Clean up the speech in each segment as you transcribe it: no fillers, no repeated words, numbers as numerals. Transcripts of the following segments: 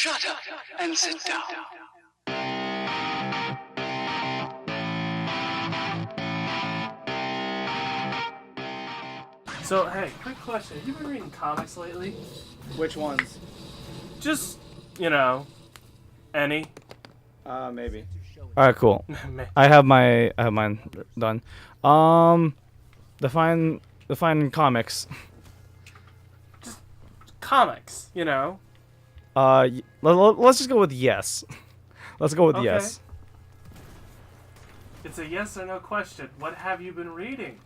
Shut up and sit down. So, hey, quick question. Have you been reading comics lately? Which ones? Just, you know, any. Maybe. All right, cool. I have mine done. Define comics. Just comics, you know. Let's just go with yes. Let's go with Okay. yes. It's a yes or no question. What have you been reading?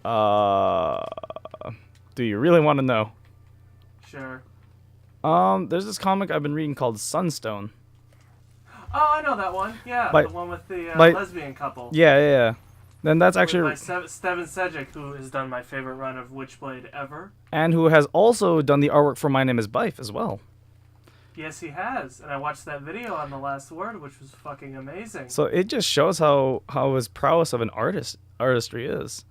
Do you really want to know? Sure. There's this comic I've been reading called Sunstone. Oh, I know that one. Yeah, By- the one with the by- lesbian couple. Yeah. Then that's actually By Steven Sedgwick, who has done my favorite run of Witchblade ever. and who has also done the artwork for My Name Is Bife as well. Yes, he has. And I watched that video on The Last Word, which was fucking amazing. So it just shows how his prowess of an artistry is.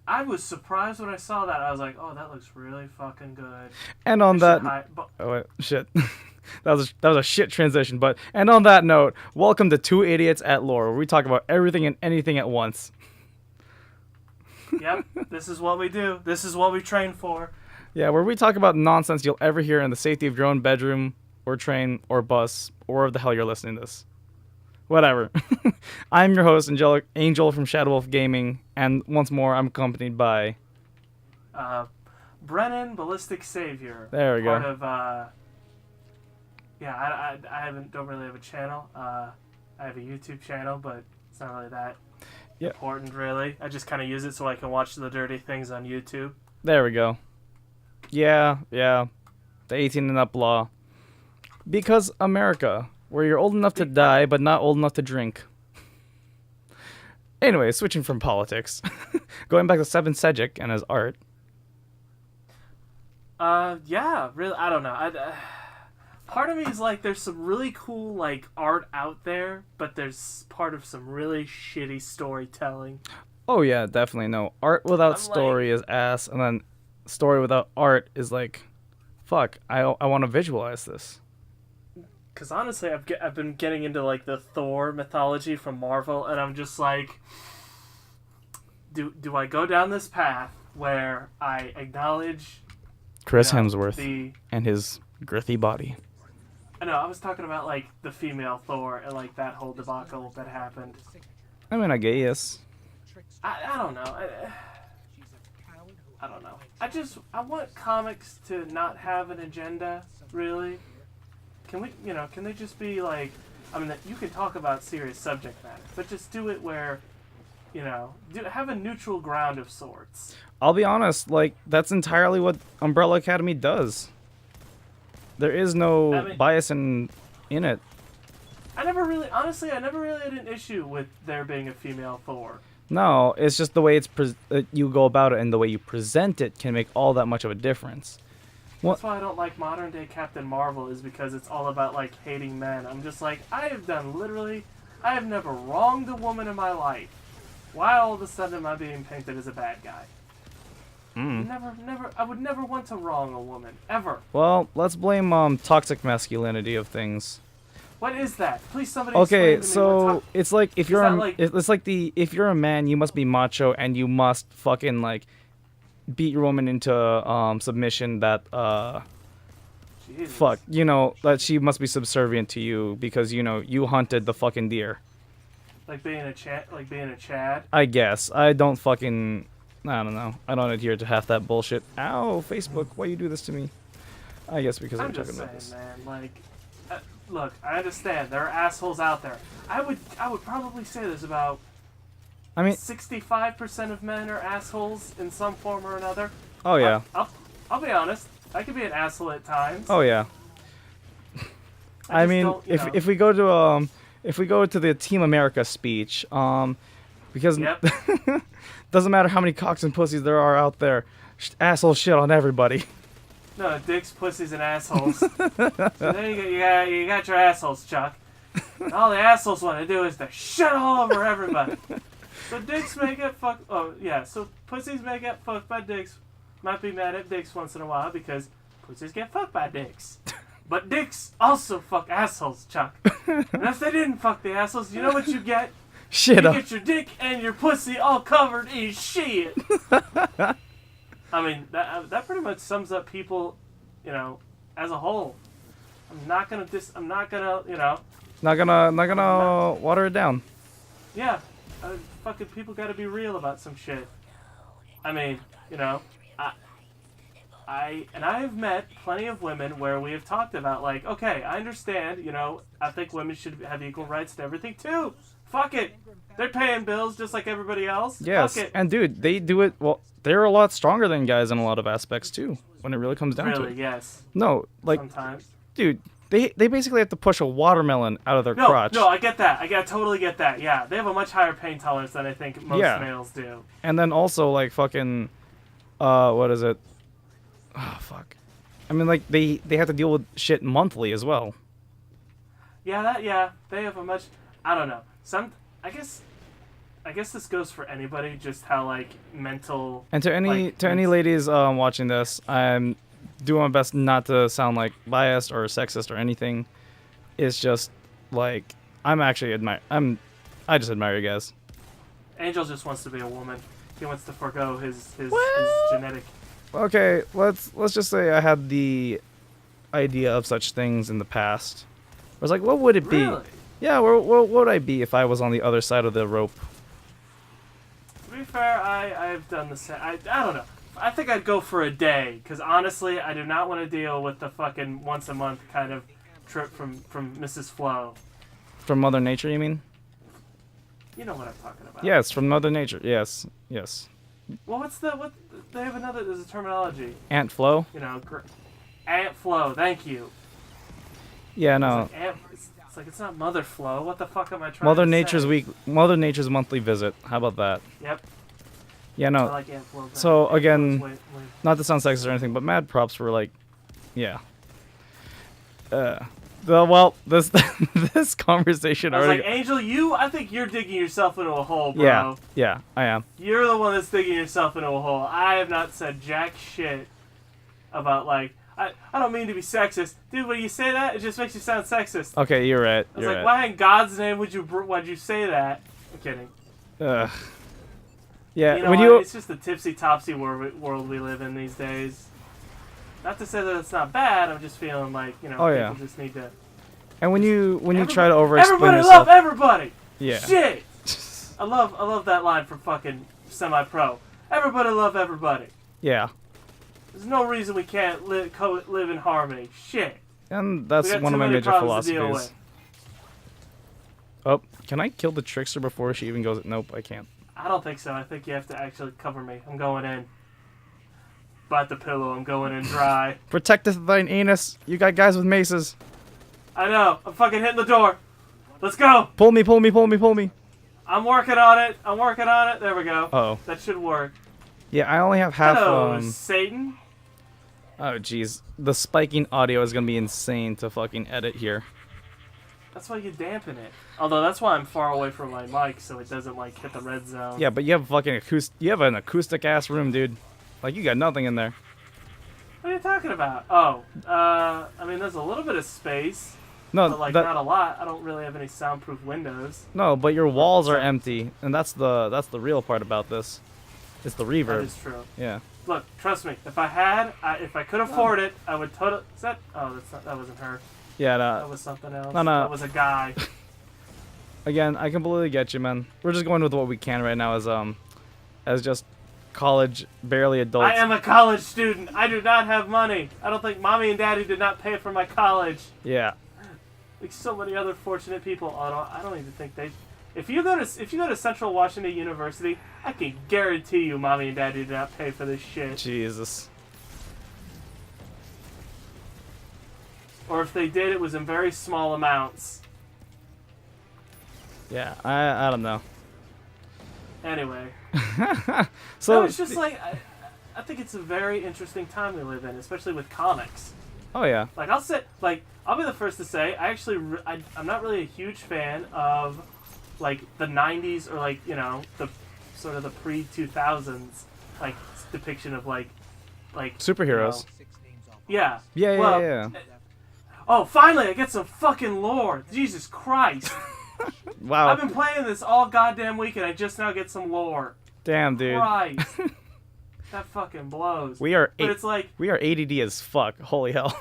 I was surprised when I saw that. I was like, oh, that looks really fucking good. And on that, oh wait, shit, that was a shit transition. But and on that note, welcome to Two Idiots at Lore, where we talk about everything and anything at once. Yep, this is what we do. This is what we train for. Yeah, where we talk about nonsense you'll ever hear in the safety of your own bedroom, or train, or bus, or wherever the hell you're listening to this. Whatever. I'm your host, Angel from Shadow Wolf Gaming, and once more, I'm accompanied by... Brennan, Ballistic Savior. There we go. Part of, I don't really have a channel. I have a YouTube channel, but it's not really that important, really. I just kind of use it so I can watch the dirty things on YouTube. There we go. Yeah. The 18 and up law. Because America, where you're old enough to die, but not old enough to drink. Anyway, switching from politics. Going back to Steven Sedgwick and his art. Yeah, really, I don't know. Part of me is like, there's some really cool, like, art out there, but there's part of some really shitty storytelling. Oh yeah, definitely. No, art without story is ass, and then story without art is like, fuck, I want to visualize this. Because honestly, I've been getting into like the Thor mythology from Marvel, and I'm just like, do I go down this path where I acknowledge Chris Hemsworth and his girthy body? I know, I was talking about like the female Thor and like that whole debacle that happened. I mean, I guess. I don't know. I don't know. I want comics to not have an agenda, really. Can they just be like, I mean, you can talk about serious subject matter, but just do it where, have a neutral ground of sorts. I'll be honest, like, that's entirely what Umbrella Academy does. There is no bias in it. I never really had an issue with there being a female Thor. No, it's just the way you go about it and the way you present it can make all that much of a difference. That's why I don't like modern day Captain Marvel, is because it's all about like hating men. I'm just like, I have never wronged a woman in my life. Why all of a sudden am I being painted as a bad guy? I would never want to wrong a woman, ever. Well, let's blame toxic masculinity of things. What is that? Please, somebody. Okay, explain to me so it's like if you're a man, you must be macho and you must fucking like beat your woman into submission. That Jesus. fuck, that she must be subservient to you because you hunted the fucking deer. Like being a Chad. I guess I don't know. I don't adhere to half that bullshit. Ow, Facebook, why you do this to me? I guess because I'm talking about this. Man, like. Look, I understand there are assholes out there. I would probably say there's about 65% of men are assholes in some form or another. Oh yeah. I'll be honest. I can be an asshole at times. Oh yeah. I mean, if we go to the Team America speech, because doesn't matter how many cocks and pussies there are out there, assholes shit on everybody. No, dicks, pussies, and assholes. So there you got your assholes, Chuck. And all the assholes want to do is to shit all over everybody. So dicks may get fucked. Oh yeah, so pussies may get fucked by dicks. Might be mad at dicks once in a while because pussies get fucked by dicks. But dicks also fuck assholes, Chuck. And if they didn't fuck the assholes, you know what you get? Shit. You get your dick and your pussy all covered in shit. I mean, that pretty much sums up people, you know, as a whole. I'm not gonna, you know. Not gonna water it down. Yeah, fucking people gotta be real about some shit. I mean, you know, I've met plenty of women where we have talked about, like, okay, I understand, you know, I think women should have equal rights to everything too. Fuck it. They're paying bills just like everybody else. Yes, Fuck it. and dude, they do it, well, they're a lot stronger than guys in a lot of aspects too, when it really comes down to it. Really, yes. No, like, sometimes. Dude, they basically have to push a watermelon out of their crotch. No, I get that. I totally get that. Yeah, they have a much higher pain tolerance than I think most males do. And then also, like, fucking, what is it? Oh, fuck. I mean, like, they have to deal with shit monthly as well. Yeah, they have a much, I don't know. I guess this goes for anybody, just how, like, mental... And to any ladies watching this, I'm doing my best not to sound, like, biased or sexist or anything. It's just, like, I just admire you guys. Angel just wants to be a woman. He wants to forego his genetic... Okay, let's just say I had the idea of such things in the past. I was like, what would it be? Really? Yeah, what would I be if I was on the other side of the rope? To be fair, I've done the same. I don't know. I think I'd go for a day, because honestly, I do not want to deal with the fucking once a month kind of trip from Mrs. Flo. From Mother Nature, you mean? You know what I'm talking about. Yes, from Mother Nature. Yes. Well, they have there's a terminology. Aunt Flo? You know, Aunt Flo, thank you. Yeah, no. It's like, it's not Mother Flo. What the fuck am I trying Mother to Nature's say? Mother Nature's monthly visit. How about that? Yep. Yeah, no. I like Aunt Flo. So, again, Wait. not to sound sexist or anything, but mad props for, like, yeah. Well, this this conversation I was already... like, Angel, I think you're digging yourself into a hole, bro. Yeah, I am. You're the one that's digging yourself into a hole. I have not said jack shit about, like, I don't mean to be sexist. Dude, when you say that, it just makes you sound sexist. Okay, you're right. I was like, why in God's name why'd you say that? I'm kidding. Yeah, you know it's just the tipsy-topsy world we live in these days. Not to say that it's not bad, I'm just feeling like, you know, people just need to... And when you try to over-explain yourself... Everybody love everybody! Yeah. Shit! I love that line from fucking Semi-Pro. Everybody love everybody. Yeah. There's no reason we can't live in harmony. Shit. And that's one of my major philosophies. Oh, can I kill the trickster before she even goes... Nope, I can't. I don't think so. I think you have to actually cover me. I'm going in. Bite the pillow. I'm going in dry. Protecteth thine anus. You got guys with maces. I know. I'm fucking hitting the door. Let's go. Pull me. I'm working on it. There we go. Uh-oh. That should work. Yeah, I only have half... Hello, Satan. Oh, jeez. The spiking audio is going to be insane to fucking edit here. That's why you dampen it. Although that's why I'm far away from my mic, so it doesn't, like, hit the red zone. Yeah, but you have fucking you have an acoustic-ass room, dude. Like, you got nothing in there. What are you talking about? Oh, I mean, there's a little bit of space. No, but, like, not a lot. I don't really have any soundproof windows. No, but your walls are empty, and that's the real part about this. It's the reverb. That is true. Yeah. Look, trust me. If I could afford it, I would totally... that wasn't her. Yeah, that was something else. No. That was a guy. Again, I completely get you, man. We're just going with what we can right now as just college, barely adults. I am a college student. I do not have money. I don't think mommy and daddy did not pay for my college. Yeah. Like so many other fortunate people. I don't even think they... If you go to Central Washington University, I can guarantee you mommy and daddy did not pay for this shit. Jesus. Or if they did, it was in very small amounts. Yeah, I don't know. Anyway. So no, it's just like, I think it's a very interesting time we live in, especially with comics. Oh, yeah. Like, I'll be the first to say, I'm not really a huge fan of, like, the 90s or, like, you know, the sort of the pre-2000s, like, depiction of, like superheroes. You know, yeah. Yeah. Oh, finally, I get some fucking lore. Jesus Christ. Wow. I've been playing this all goddamn week, and I just now get some lore. Damn, dude. Christ. That fucking blows. It's like... We are ADD as fuck. Holy hell.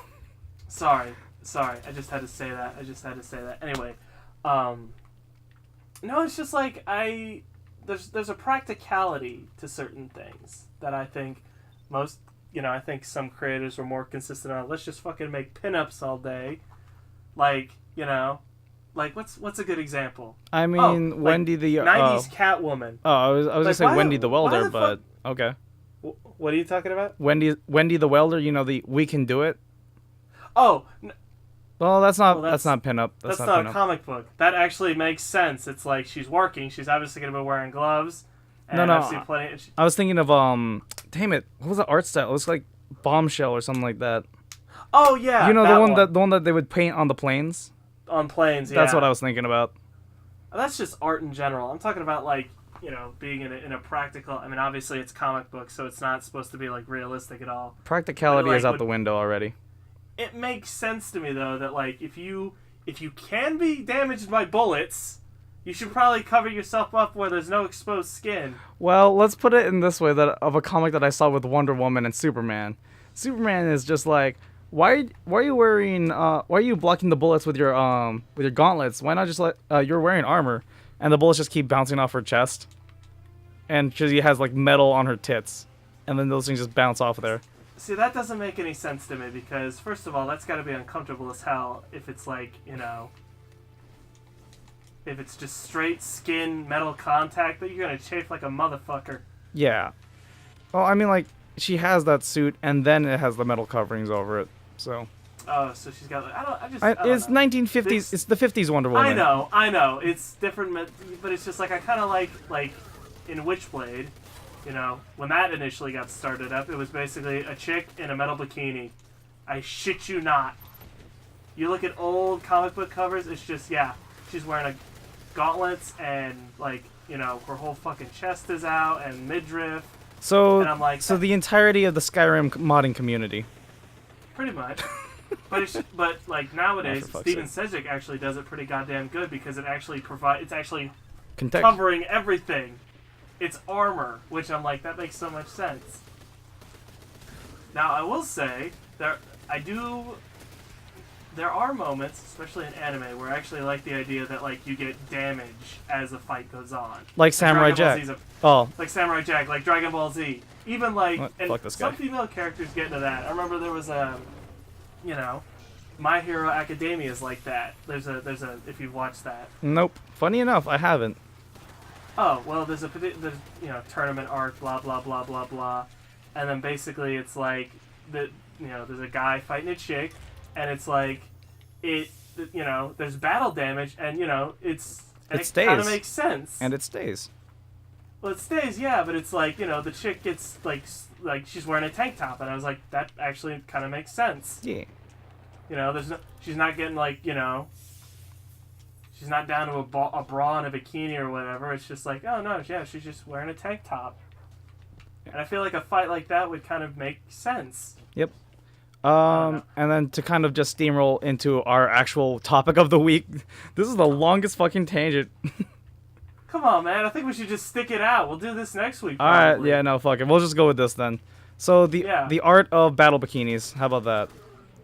Sorry. I just had to say that. Anyway, no, it's just like there's a practicality to certain things that I think most, I think some creators were more consistent on. Let's just fucking make pinups all day, like what's a good example? I mean, Wendy the '90s Catwoman. Oh, I was gonna say Wendy the Welder, but okay. What are you talking about? Wendy the Welder. The We Can Do It. Oh. Well, that's not pinup. That's not a comic book. That actually makes sense. It's like she's working. She's obviously gonna be wearing gloves. And no. I've seen plenty. I was thinking of damn it, what was the art style? It looks like Bombshell or something like that. Oh yeah. The one that they would paint on the planes. On planes, yeah. That's what I was thinking about. That's just art in general. I'm talking about being in a practical. I mean, obviously it's comic book, so it's not supposed to be like realistic at all. Practicality is out the window already. It makes sense to me though that if you can be damaged by bullets, you should probably cover yourself up where there's no exposed skin. Well, let's put it in this way: that of a comic that I saw with Wonder Woman and Superman. Superman is just like, why are you wearing why are you blocking the bullets with your gauntlets? Why not just you're wearing armor, and the bullets just keep bouncing off her chest, and she has like metal on her tits, and then those things just bounce off of there. See, that doesn't make any sense to me because, first of all, that's got to be uncomfortable as hell if it's if it's just straight skin metal contact, that you're going to chafe like a motherfucker. Yeah. Well, I mean, like, she has that suit, and then it has the metal coverings over it, so... Oh, so she's got... It's 1950s... It's the 50s Wonder Woman. I know. It's different, but it's just like, I kind of like in Witchblade... when that initially got started up, it was basically a chick in a metal bikini. I shit you not. You look at old comic book covers, it's just, she's wearing gauntlets and, her whole fucking chest is out and midriff. So, and I'm like, so the entirety of the Skyrim modding community. Pretty much. But nowadays, Steven Sejic actually does it pretty goddamn good because it actually it's actually covering everything. It's armor, which I'm like, that makes so much sense. Now, I will say, there are moments, especially in anime, where I actually like the idea that, you get damage as the fight goes on. Like Samurai Jack. Like Samurai Jack, like Dragon Ball Z. Even, Fuck this guy. Some female characters get into that. I remember there was My Hero Academia is like that. There's a, if you've watched that. Nope. Funny enough, I haven't. Oh, well, there's tournament arc, blah, blah, blah, blah, blah. And then basically it's like, there's a guy fighting a chick, and it's like, there's battle damage, and, it kind of makes sense. And it stays. Well, it stays, yeah, but it's like, the chick gets, like she's wearing a tank top, and I was like, that actually kind of makes sense. Yeah. She's not getting, she's not down to a bra and a bikini or whatever. It's just like, oh no, yeah, she's just wearing a tank top. And I feel like a fight like that would kind of make sense. Yep. And then to kind of just steamroll into our actual topic of the week, this is the longest fucking tangent. Come on, man. I think we should just stick it out. We'll do this next week. Alright, yeah, no, fuck it. We'll just go with this then. So, the art of battle bikinis. How about that?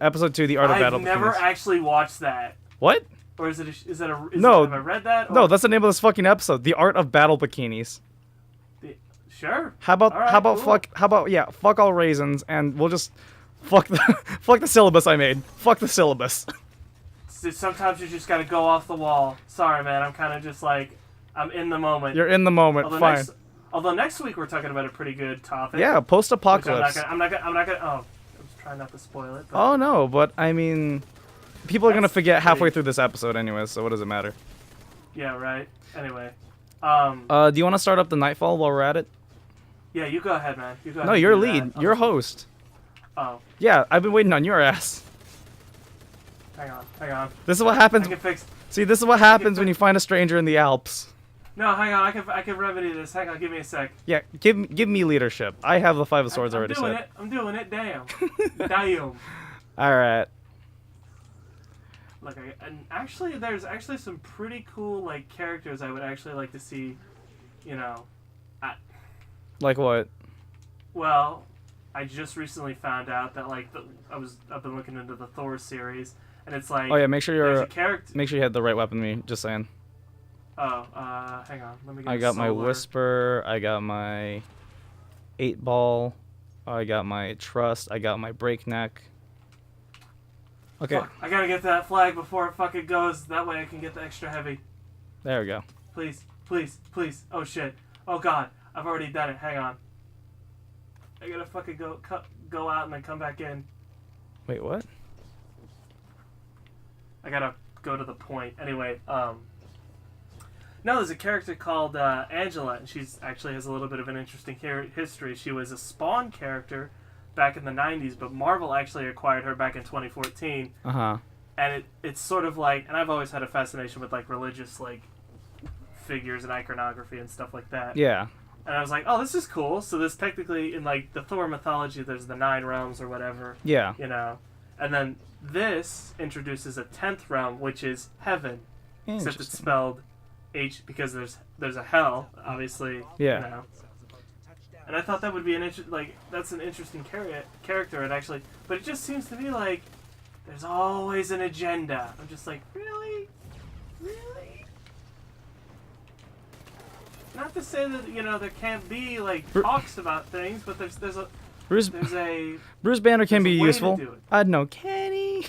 Episode 2, the art of battle bikinis. I've never actually watched that. What? Or have I read that? Or? No, that's the name of this fucking episode. The art of battle bikinis. Sure. How about fuck all raisins, and we'll just fuck the syllabus I made. Fuck the syllabus. Sometimes you just gotta go off the wall. Sorry, man. I'm kind of just like, I'm in the moment. You're in the moment. Fine. Although next week we're talking about a pretty good topic. Yeah, post-apocalypse. I'm not gonna. Oh, I was trying not to spoil it. But. Oh no, but I mean, people are gonna forget halfway through this episode anyway, so what does it matter? Yeah, right. Anyway. Do you want to start up the Nightfall while we're at it? Yeah, you go ahead, man. You go ahead. No, you're lead. You're host. Oh. Yeah, I've been waiting on your ass. Hang on. This is what happens. See, this is what happens when you find a stranger in the Alps. No, hang on. I can remedy this. Hang on. Give me a sec. Yeah, give me leadership. I have the 5 of Swords already set. I'm doing it. Damn. Damn. All right. and actually, there's actually some pretty cool like characters I would actually like to see. You know, like what? Well, I just recently found out that like I've been looking into the Thor series, and it's like Oh yeah, make sure there's a character. make sure you had the right weapon. Me, just saying. Oh, hang on. Let me get I got my Whisper. I got my 8-ball. I got my Trust. I got my Breakneck. Okay. Fuck, I gotta get that flag before it fucking goes. That way I can get the extra heavy. There we go. Please, please, please. Oh shit. Oh god. I've already done it. Hang on. I gotta fucking go out and then come back in. Wait, what? I gotta go to the point. Anyway, no, there's a character called Angela, and she's actually has a little bit of an interesting history. She was a Spawn character back in the 90s, but Marvel actually acquired her back in 2014. Uh-huh. And it's sort of like, and I've always had a fascination with like religious like figures and iconography and stuff like that. Yeah. And I was like, oh, this is cool. So this technically, in like the Thor mythology, there's the 9 realms or whatever. Yeah. You know? And then this introduces a 10th realm, which is heaven. Except it's spelled H because there's a hell, obviously. Yeah. You know? And I thought that would be that's an interesting character, and actually, but it just seems to me like there's always an agenda. I'm just like, really? Really? Not to say that, you know, there can't be like talks about things, but there's a Bruce Banner can be way to useful. do it. I know, can he?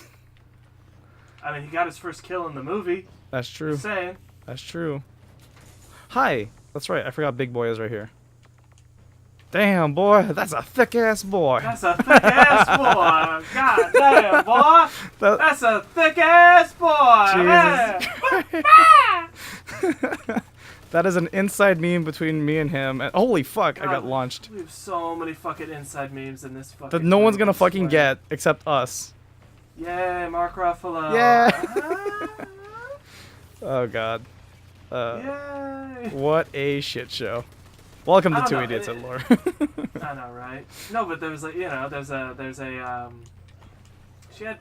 I mean, he got his first kill in the movie. That's true. Just saying. That's true. Hi. That's right. I forgot Big Boy is right here. Damn, boy. That's a thick-ass boy. That's a thick-ass boy. God damn, boy. That's a thick-ass boy. Jesus. That is an inside meme between me and him. And holy fuck, God, I got launched. We have so many fucking inside memes in this fucking that no one's gonna fucking get except us. Yay, Mark Ruffalo. Yeah. Oh god. Yay. What a shit show. Welcome to Two Idiots at Lore. I know, right? No, but there's like, you know, there's a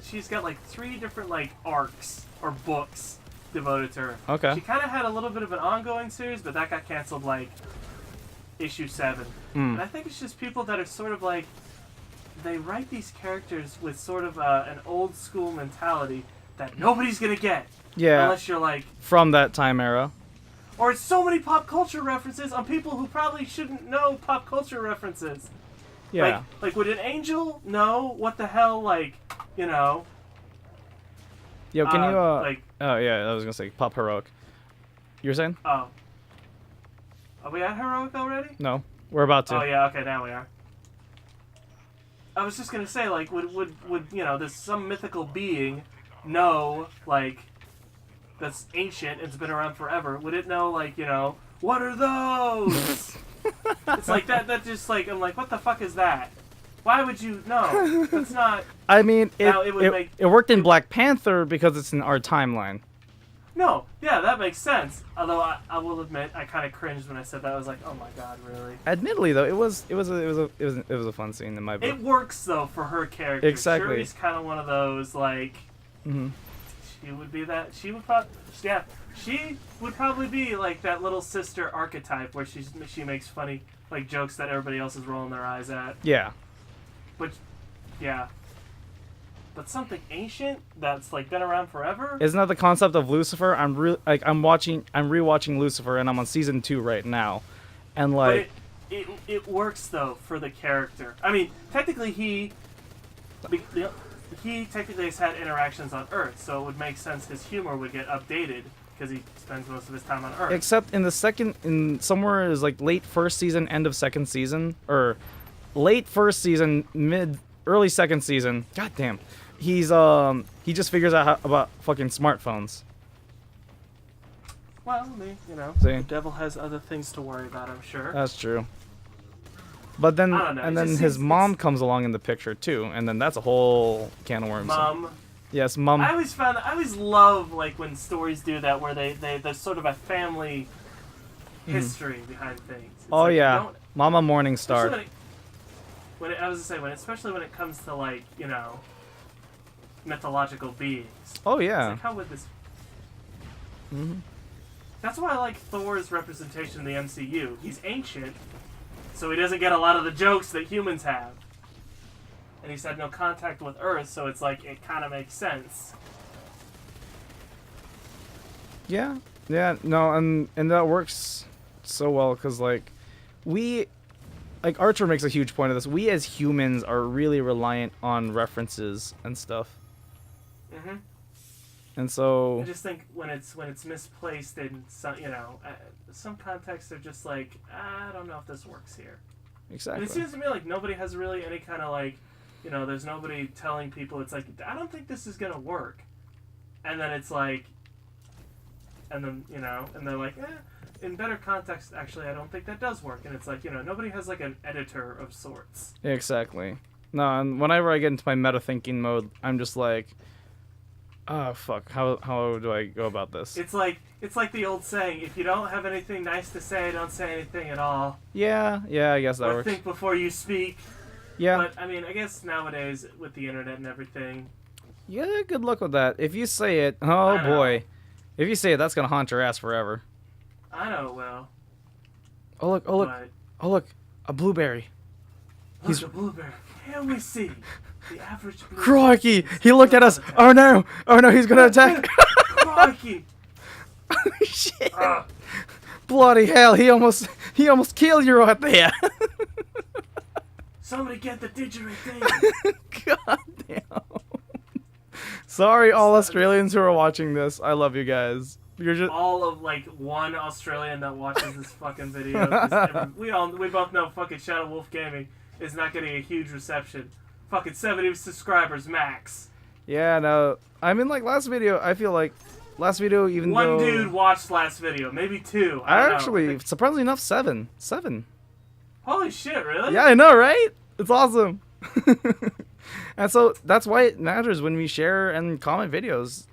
she's got like 3 different like arcs or books devoted to her. Okay. She kind of had a little bit of an ongoing series, but that got canceled like issue 7. And I think it's just people that are sort of like, they write these characters with sort of an old school mentality that nobody's gonna get. Yeah. Unless you're like from that time era. Or it's so many pop culture references on people who probably shouldn't know pop culture references. Yeah. Like would an angel know what the hell, like, you know? Yo, can you like? Oh yeah, I was gonna say pop heroic. You were saying? Oh. Are we at heroic already? No, we're about to. Oh yeah, okay, now we are. I was just gonna say, like, would you know, there's some mythical being know, like, that's ancient, it's been around forever. Would it know, like, you know, what are those? It's like that just like, I'm like, what the fuck is that? Why would you know? That's not. I mean, it worked in Black Panther because it's in our timeline. No, yeah, that makes sense. Although I will admit, I kind of cringed when I said that. I was like, oh my god, really? Admittedly, though, it was a fun scene in my book. It works though for her character. Exactly. Shuri's kind of one of those like. She would be that. She would probably. Yeah, she would probably be like that little sister archetype where she makes funny like jokes that everybody else is rolling their eyes at. Yeah. But, yeah. But something ancient that's like been around forever. Isn't that the concept of Lucifer? I'm rewatching Lucifer, and I'm on season 2 right now, and like. But it works though for the character. I mean, technically he technically has had interactions on Earth, so it would make sense his humor would get updated because he spends most of his time on Earth. Except in somewhere is like late first season, end of second season, or late first season, early second season. God damn, he just figures out about fucking smartphones. Well, I mean, you know, See? the devil has other things to worry about, I'm sure. That's true. But then, his mom comes along in the picture too, and then that's a whole can of worms. Mom. Yes, mom. I always love like when stories do that, where there's sort of a family history behind things. It's oh like, yeah, Mama Morningstar. Especially when it comes to like, you know, mythological beings. Oh yeah. It's like, how would this? Mm-hmm. That's why I like Thor's representation in the MCU. He's ancient, so he doesn't get a lot of the jokes that humans have. And he's had no contact with Earth, so it's like, it kind of makes sense. Yeah, no, and that works so well, because, like, Archer makes a huge point of this. We as humans are really reliant on references and stuff. Mm-hmm. And so... I just think when it's misplaced in some, some contexts are just like, I don't know if this works here. Exactly. And it seems to me like nobody has really any kind of, like, there's nobody telling people, it's like, I don't think this is going to work. And then it's like, and then, and they're like, in better context, actually, I don't think that does work. And it's like, nobody has, like, an editor of sorts. Exactly. No, and whenever I get into my meta-thinking mode, I'm just like, oh, fuck, how do I go about this? It's like the old saying, if you don't have anything nice to say, don't say anything at all. Yeah, I guess that or works. Think before you speak. Yeah. But, I mean, I guess nowadays, with the internet and everything... Yeah, good luck with that. If you say it, oh boy. If you say it, that's gonna haunt your ass forever. I know it will. Oh look, a blueberry. He's a blueberry. Here we see the average blueberry. Crikey! He looked at us. Oh no, he's gonna attack. Crikey! Shit! Bloody hell! He almost killed you right there. Somebody get the didgeridoo. God damn. Sorry, all Australians who are watching this. I love you guys. You're just all of like one Australian that watches this fucking video. We both know fucking Shadow Wolf Gaming is not getting a huge reception. Fucking 70 subscribers max. Yeah, no. I mean, like last video, I feel like last video even one dude watched last video, maybe two. Actually, surprisingly enough, seven. Holy shit! Really? Yeah, I know, right? It's awesome. And so that's why it matters when we share and comment videos.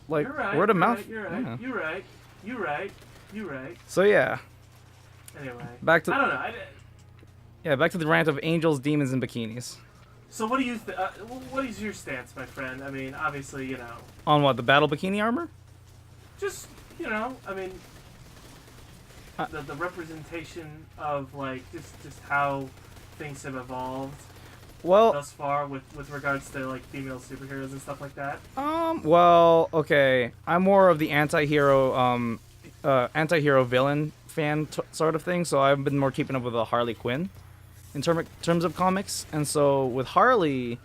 Like word of mouth. You're right. So yeah. Anyway. Back to I don't know. back to the rant of angels, demons, and bikinis. So what do you? What is your stance, my friend? I mean, obviously, On what, the battle bikini armor? Just I mean, the representation of like just how things have evolved. Well, thus far with regards to like female superheroes and stuff like that. Well, okay. I'm more of the anti-hero villain fan sort of thing, so I've been more keeping up with the Harley Quinn in terms of comics. And so with Harley,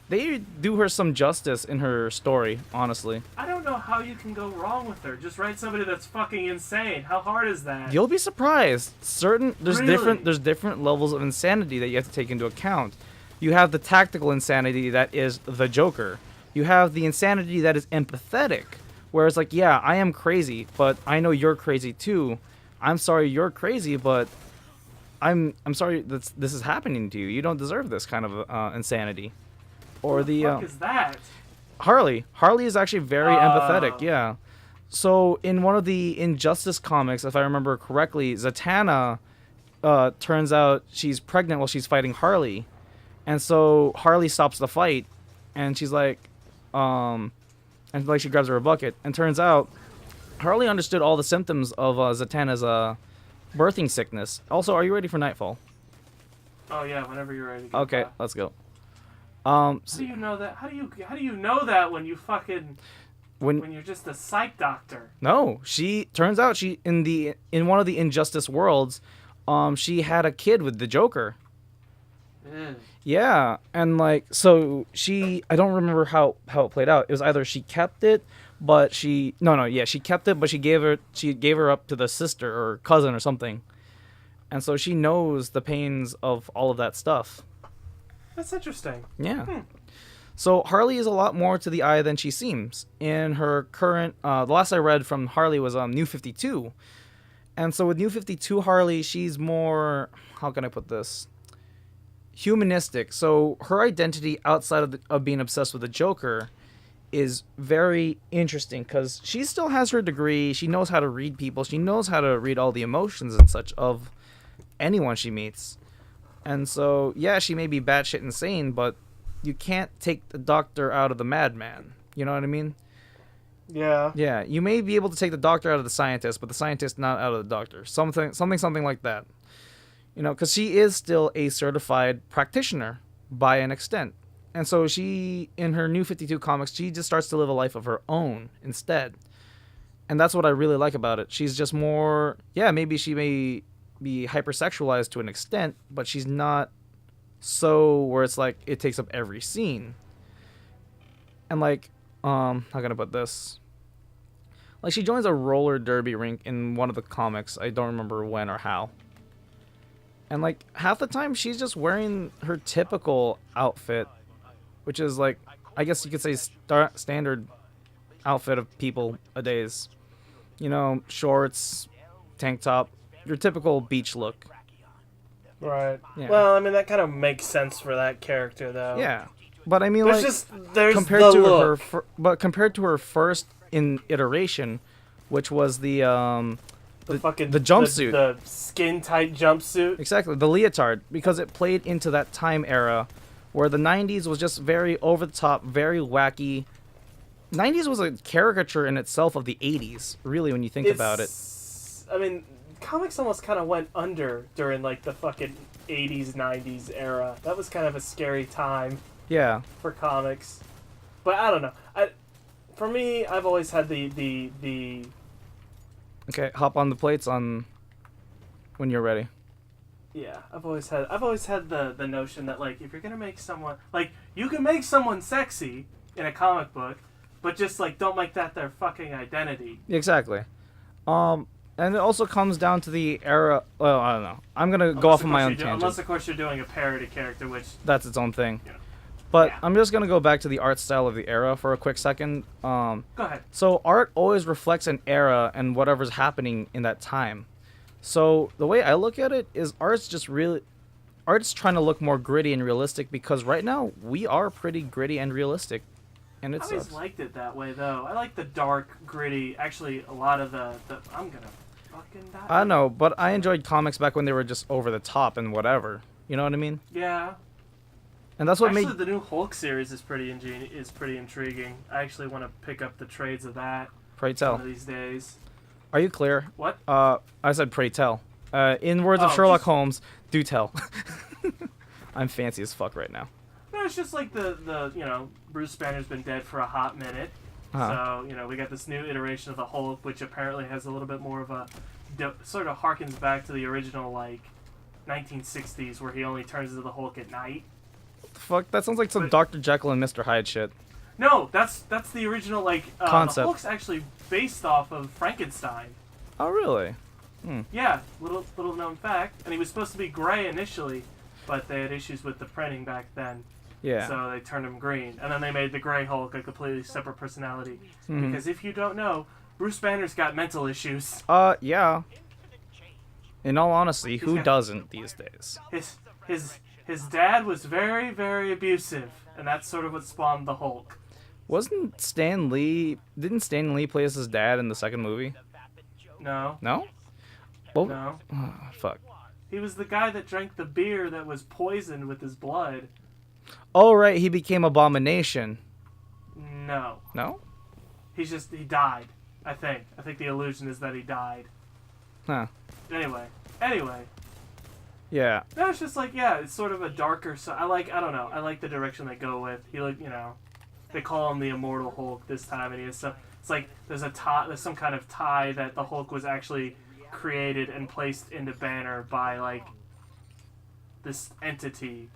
they do her some justice in her story, honestly. I don't know how you can go wrong with her. Just write somebody that's fucking insane. How hard is that? You'll be surprised. There's Really? different levels of insanity that you have to take into account. You have the tactical insanity that is the Joker. You have the insanity that is empathetic, where it's like, yeah, I am crazy, but I know you're crazy too. I'm sorry you're crazy, but I'm sorry that this is happening to you. You don't deserve this kind of insanity. Or what the fuck is that? Harley is actually very empathetic, yeah. So in one of the Injustice comics, if I remember correctly, Zatanna turns out she's pregnant while she's fighting Harley. And so Harley stops the fight and she's like and like she grabs her a bucket, and turns out Harley understood all the symptoms of Zatanna's birthing sickness. Also, are you ready for Nightfall? Oh yeah, whenever you're ready. Okay, let's go. How do you know that? How do you know that when you fucking when you're just a psych doctor? No, she turns out in one of the Injustice worlds, she had a kid with the Joker. Mm. Yeah, and like so I don't remember how it played out. It was either she kept it, but she kept it, but she gave her up to the sister or cousin or something. And so she knows the pains of all of that stuff. That's interesting. Yeah. So Harley is a lot more to the eye than she seems. In her current, the last I read from Harley was New 52. And so with New 52 Harley, she's more, how can I put this? Humanistic. So her identity outside of being obsessed with the Joker is very interesting because she still has her degree. She knows how to read people. She knows how to read all the emotions and such of anyone she meets. And so, yeah, she may be batshit insane, but you can't take the doctor out of the madman. You know what I mean? Yeah. Yeah, you may be able to take the doctor out of the scientist, but the scientist not out of the doctor. Something like that. You know, because she is still a certified practitioner by an extent. And so she, in her New 52 comics, she just starts to live a life of her own instead. And that's what I really like about it. She's just more, yeah, maybe she may be hypersexualized to an extent, but she's not so where it's like it takes up every scene. And like, how can I put this? Like, she joins a roller derby rink in one of the comics. I don't remember when or how. And like, half the time she's just wearing her typical outfit, which is like, I guess you could say standard outfit of people a days. You know, shorts, tank top, your typical beach look. Right. Yeah. Well, I mean, that kind of makes sense for that character, though. Yeah. But I mean, there's compared the to look. compared to her first iteration, which was the jumpsuit, the skin tight jumpsuit. Exactly, the leotard, because it played into that time era where the 90s was just very over the top, very wacky. 90s was a caricature in itself of the 80s, really, when you think about it. I mean, comics almost kind of went under during like the fucking 80s, 90s era. That was kind of a scary time. Yeah. For comics. But I don't know. For me, I've always had the Okay, hop on the plates on when you're ready. Yeah, I've always had the notion that, like, if you're gonna make someone, like, you can make someone sexy in a comic book, but just like don't make that their fucking identity. Exactly. And it also comes down to the era. Well, I don't know. I'm gonna go off on my own tangent. Unless, of course, you're doing a parody character, which that's its own thing. You know. But yeah. I'm just gonna go back to the art style of the era for a quick second. Go ahead. So art always reflects an era and whatever's happening in that time. So the way I look at it is art's trying to look more gritty and realistic, because right now we are pretty gritty and realistic. And it's I always liked it that way, though. I like the dark, gritty. Actually, a lot of the I'm gonna fucking die. I know, but I enjoyed comics back when they were just over the top and whatever. You know what I mean? Yeah. And that's what actually, made the new Hulk series is pretty intriguing. I actually want to pick up the trades of that. Pray tell. One of these days. Are you clear? What? I said pray tell. In words of Sherlock Holmes, do tell. I'm fancy as fuck right now. No, it's just like the you know, Bruce Banner's been dead for a hot minute. Uh-huh. So, you know, we got this new iteration of the Hulk, which apparently has a little bit more of a sort of harkens back to the original, like, 1960s, where he only turns into the Hulk at night. Fuck, that sounds like some Dr. Jekyll and Mr. Hyde shit. No, that's the original, like, concept. The Hulk's actually based off of Frankenstein. Oh, really? Yeah, little known fact. And he was supposed to be gray initially, but they had issues with the printing back then. Yeah. So they turned him green, and then they made the Gray Hulk a completely separate personality. Mm-hmm. Because if you don't know, Bruce Banner's got mental issues. Yeah. In all honesty, who doesn't these days? His dad was very, very abusive, and that's sort of what spawned the Hulk. Didn't Stan Lee play as his dad in the second movie? No. No? Well, No. Fuck. He was the guy that drank the beer that was poisoned with his blood. Oh, right, he became Abomination. No. No? He died, I think. I think the illusion is that he died. Huh. Anyway. Yeah. No, it's just like, yeah, it's sort of a darker side. I don't know. I like the direction they go with. He, like, you know, they call him the Immortal Hulk this time, and he has some, it's like there's some kind of tie that the Hulk was actually created and placed into Banner by, like, this entity,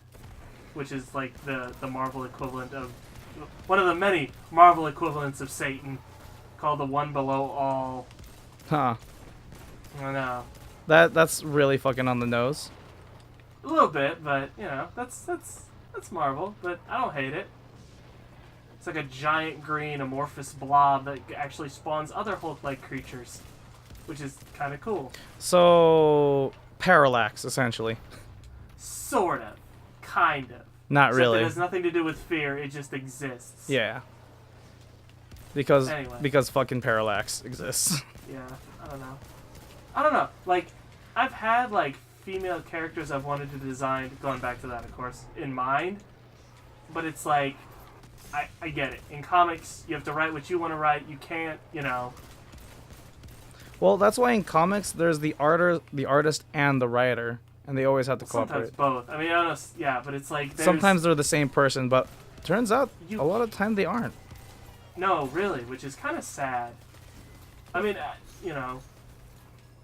which is like the Marvel equivalent of one of the many Marvel equivalents of Satan, called the One Below All. Huh. I know. That's really fucking on the nose. A little bit, but you know, that's Marvel, but I don't hate it. It's like a giant green amorphous blob that actually spawns other Hulk-like creatures, which is kind of cool. So, parallax, essentially. Sort of. Kind of. Not Except really. It has nothing to do with fear, it just exists. Yeah. Because fucking parallax exists. Yeah, I don't know. Like, I've had, like, female characters I've wanted to design, going back to that, of course, in mind. but it's like, I get it. In comics, you have to write what you want to write. You can't, you know. Well, that's why in comics there's the artist, and the writer, and they always have to cooperate. Sometimes both. I mean, honest, yeah, but it's like sometimes they're the same person, but turns out a lot of time they aren't. No, really, which is kind of sad. I mean, you know,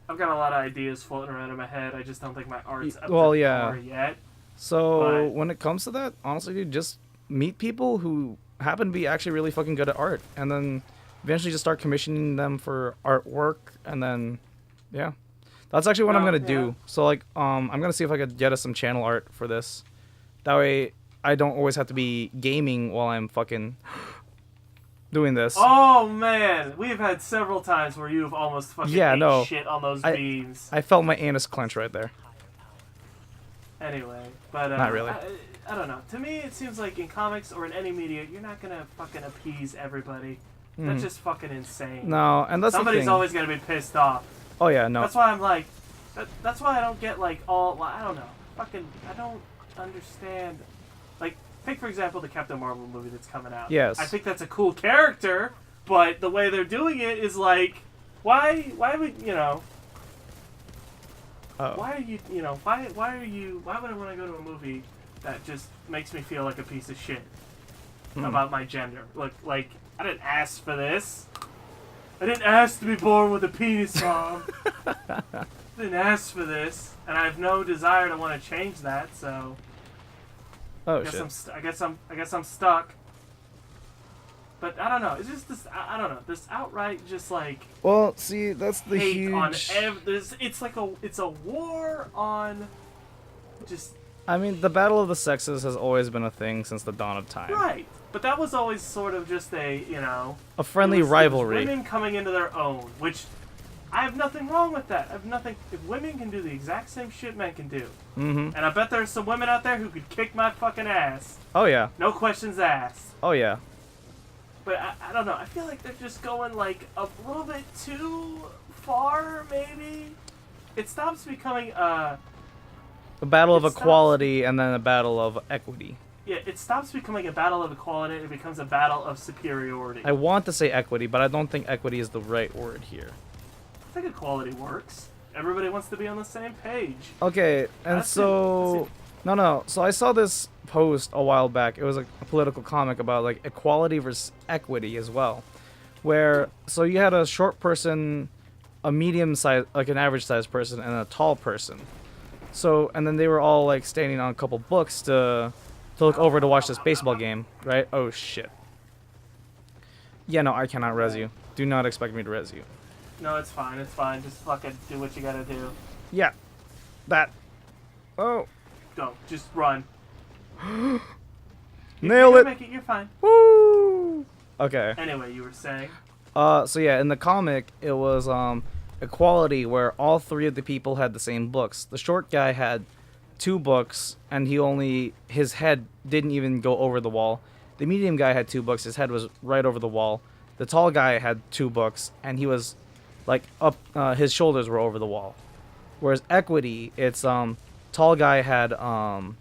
I've got a lot of ideas floating around in my head. I just don't think my art's up to par yet. So when it comes to that, honestly, dude, just meet people who happen to be actually really fucking good at art, and then eventually just start commissioning them for artwork, and then, yeah. That's actually what I'm going to do. So, like, I'm going to see if I could get us some channel art for this. That way, I don't always have to be gaming while I'm fucking doing this. Oh, man. We've had several times where you've almost fucking ate shit on those beams. I felt my anus clench right there. Anyway, but... Not really. I don't know. To me, it seems like in comics or in any media, you're not going to fucking appease everybody. That's just fucking insane. No, and that's Somebody's the thing. always going to be pissed off. Oh, yeah, no. That's why I'm like... That's why I don't get, like, all... Well, I don't know. Fucking... I don't understand... Like, take, for example, the Captain Marvel movie that's coming out. Yes. I think that's a cool character, but the way they're doing it is like... Why would, you know... Why are you, you know... Why would I want to go to a movie that just makes me feel like a piece of shit about my gender? Like, I didn't ask for this. I didn't ask to be born with a penis, Mom. I didn't ask for this, and I have no desire to want to change that. So, I guess I'm stuck. But I don't know. It's just this. I don't know. This outright just like. Well, see, that's the hate huge. On it's a war on. Just. I mean, the battle of the sexes has always been a thing since the dawn of time. Right. But that was always sort of just a, you know... A friendly rivalry. It was women coming into their own, which I have nothing wrong with that. I have nothing... If women can do the exact same shit men can do, and I bet there's some women out there who could kick my fucking ass. Oh, yeah. No questions asked. Oh, yeah. But I don't know. I feel like they're just going, like, a little bit too far, maybe? It stops becoming a battle of equality and then a battle of equity. Yeah, it stops becoming a battle of equality and it becomes a battle of superiority. I want to say equity, but I don't think equity is the right word here. I think equality works. Everybody wants to be on the same page. Okay, and so... No. So I saw this post a while back. It was a political comic about, like, equality versus equity as well. Where, so you had a short person, a medium size, like an average sized person, and a tall person. So, and then they were all, like, standing on a couple books to look over to watch this baseball game, right? Oh, shit. Yeah, no, I cannot res you. Do not expect me to res you. No, it's fine. It's fine. Just fucking do what you gotta do. Yeah. That. Oh. Go. Just run. Nail it. Make it. You're fine. Woo! Okay. Anyway, you were saying? So yeah, in the comic, it was, equality where all three of the people had the same books. The short guy had 2 books, and his head didn't even go over the wall. The medium guy had 2 books, his head was right over the wall. The tall guy had 2 books, and he was, like, up, his shoulders were over the wall. Whereas equity, it's, tall guy had 1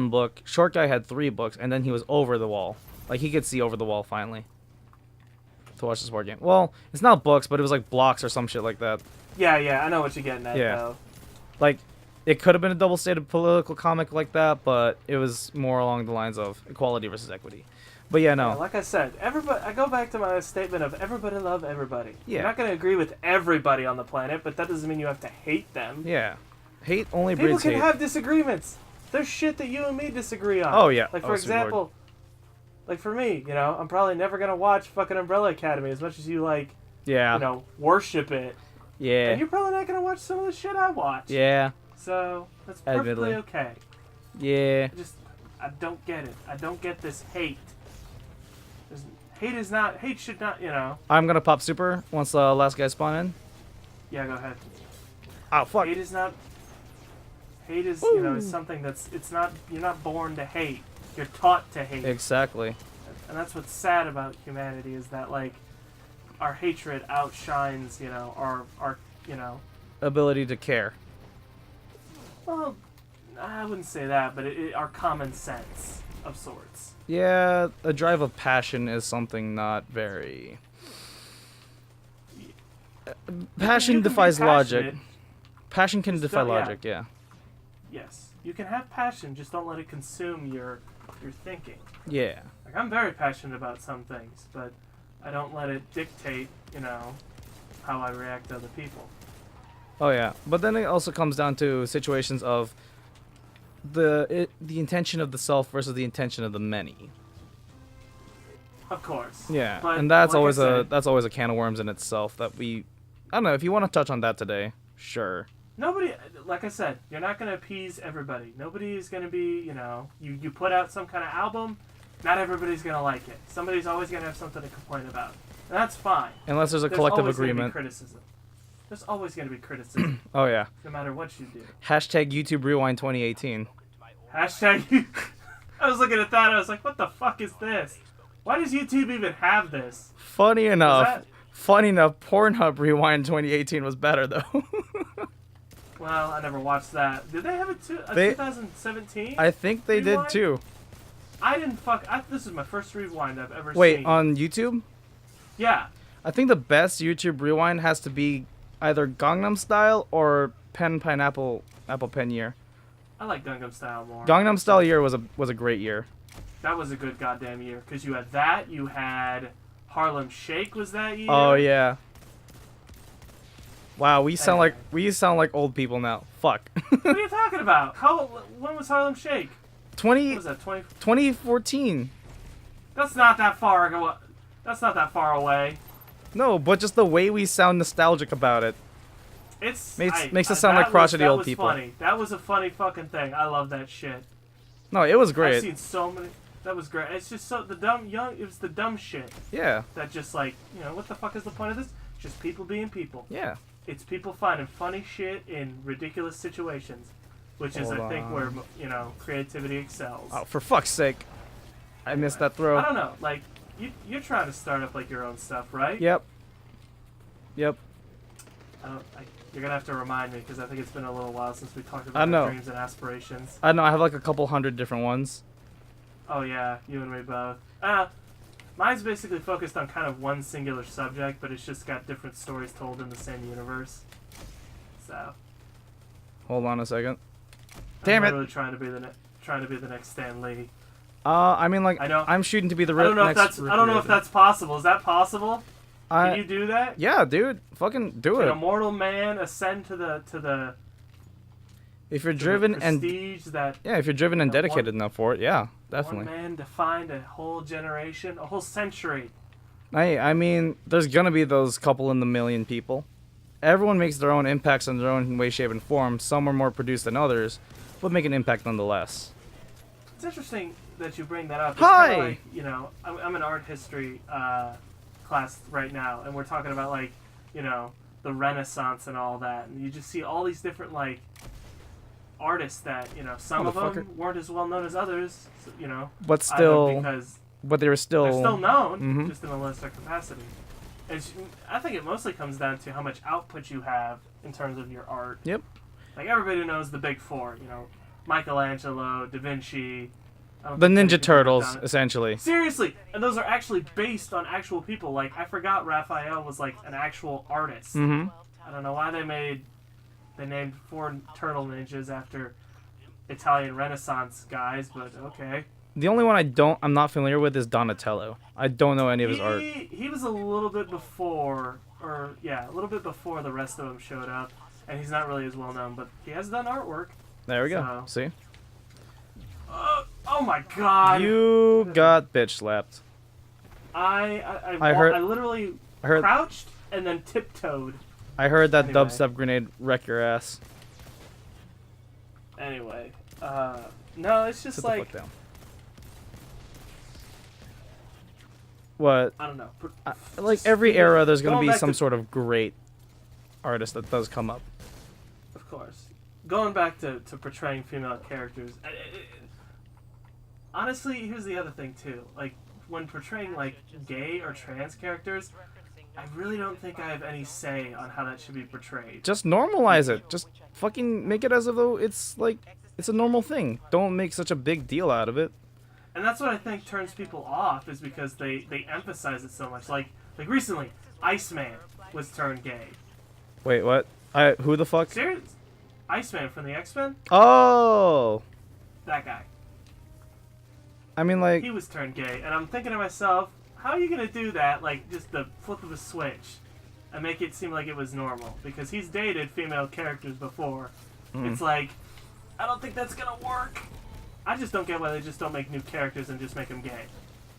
book, short guy had 3 books, and then he was over the wall. Like, he could see over the wall, finally, to watch the sport game. Well, it's not books, but it was, like, blocks or some shit like that. Yeah, I know what you're getting at, though. Like, it could have been a double-stated political comic like that, but it was more along the lines of equality versus equity. But yeah, no. Yeah, like I said, everybody. I go back to my statement of everybody love everybody. Yeah. You're not going to agree with everybody on the planet, but that doesn't mean you have to hate them. Yeah. Hate only breeds hate. People can have disagreements. There's shit that you and me disagree on. Oh, yeah. Like, for example, like for me, you know, I'm probably never going to watch fucking Umbrella Academy as much as you, like, you know, worship it. Yeah. And you're probably not going to watch some of the shit I watch. Yeah. So, that's perfectly okay. Yeah. I don't get it. I don't get this hate. Hate should not, you know. I'm gonna pop super once the last guy spawn in. Yeah, go ahead. Oh, fuck. Hate is, Woo. you know, is something you're not born to hate. You're taught to hate. Exactly. And that's what's sad about humanity is that, like, our hatred outshines, you know, our you know. Ability to care. Well, I wouldn't say that, but our common sense of sorts. Yeah, a drive of passion is something not very. Passion defies logic. Passion can defy logic, yeah. Yes, you can have passion, just don't let it consume your thinking. Yeah. Like, I'm very passionate about some things, but I don't let it dictate, how I react to other people. Oh yeah, but then it also comes down to situations of the intention of the self versus the intention of the many. Of course. Yeah, but and that's like always a can of worms in itself that I don't know if you want to touch on that today. Sure. Nobody, like I said, you're not going to appease everybody. Nobody is going to be, you put out some kind of album, not everybody's going to like it. Somebody's always going to have something to complain about. And that's fine. Unless there's a collective always agreement. Gonna be criticism. There's always going to be criticism. Oh, yeah. No matter what you do. Hashtag YouTube Rewind 2018. Hashtag I was looking at that, I was like, what the fuck is this? Why does YouTube even have this? Funny enough, Pornhub Rewind 2018 was better, though. Well, I never watched that. Did they have a 2017? I think they rewind? did, too. I didn't this is my first rewind I've ever seen. Wait, on YouTube? Yeah. I think the best YouTube Rewind has to be either Gangnam Style or Apple Pen Year. I like Gangnam Style more. Gangnam Style year was a great year. That was a good goddamn year, because you had that, you had Harlem Shake was that year. Oh yeah. Wow, we sound like old people now. Fuck. What are you talking about? When was Harlem Shake? What was that, 2014. That's not that far ago. That's not that far away. No, but just the way we sound nostalgic about it. Makes us sound like crotchety old people. Funny. That was a funny fucking thing. I love that shit. No, it was great. I've seen so many. That was great. It's just it was the dumb shit. Yeah. That just what the fuck is the point of this? Just people being people. Yeah. It's people finding funny shit in ridiculous situations, which is, I think, where, creativity excels. Oh, for fuck's sake. I missed that throw. I don't know. Like, you're trying to start up, like, your own stuff, right? Yep. You're going to have to remind me, because I think it's been a little while since we talked about our dreams and aspirations. I know. I have, like, a couple hundred different ones. Oh, yeah. You and me both. Mine's basically focused on kind of one singular subject, but it's just got different stories told in the same universe. So. Hold on a second. Damn it! I'm really trying to be the next Stan Lee. I mean, like, I'm shooting to be the next. I don't know if that's possible. Is that possible? Can you do that? Yeah, dude. Fucking do it. Can a mortal man ascend to the if you're driven and if you're driven and dedicated enough for it, yeah, definitely. One man defined a whole generation, a whole century. I mean, there's gonna be those couple in the million people. Everyone makes their own impacts in their own way, shape, and form. Some are more produced than others, but make an impact nonetheless. It's interesting that you bring that up. It's Hi. Like, I'm in art history class right now, and we're talking about the Renaissance and all that, and you just see all these different artists that some of them weren't as well known as others, but still, because but they're still known, just in a lesser capacity. And I think it mostly comes down to how much output you have in terms of your art. Yep. Like, everybody knows the big four, Michelangelo, Da Vinci. The Ninja Turtles, essentially. Seriously, and those are actually based on actual people. Like, I forgot Raphael was an actual artist. Mm-hmm. I don't know why they named 4 turtle ninjas after Italian Renaissance guys, but okay. The only one I'm not familiar with is Donatello. I don't know any of his art. He was a little bit before, a little bit before the rest of them showed up, and he's not really as well known, but he has done artwork. There we go. See? Oh my god! You got bitch slapped. I literally crouched and then tiptoed. I heard that dubstep grenade wreck your ass. Anyway, no, it's just Sit like... the fuck down. What? I don't know. Like, every era, there's going to be some sort of great artist that does come up. Of course. Going back to portraying female characters, honestly, here's the other thing, too. Like, when portraying, gay or trans characters, I really don't think I have any say on how that should be portrayed. Just normalize it. Just fucking make it as though it's, It's a normal thing. Don't make such a big deal out of it. And that's what I think turns people off, is because they emphasize it so much. Like recently, Iceman was turned gay. Wait, what? Who the fuck? Serious? Iceman from the X-Men? Oh! That guy. I mean, like... He was turned gay, and I'm thinking to myself, how are you going to do that, like, just the flip of a switch, and make it seem like it was normal? Because he's dated female characters before. It's like, I don't think that's going to work. I just don't get why they just don't make new characters and just make them gay.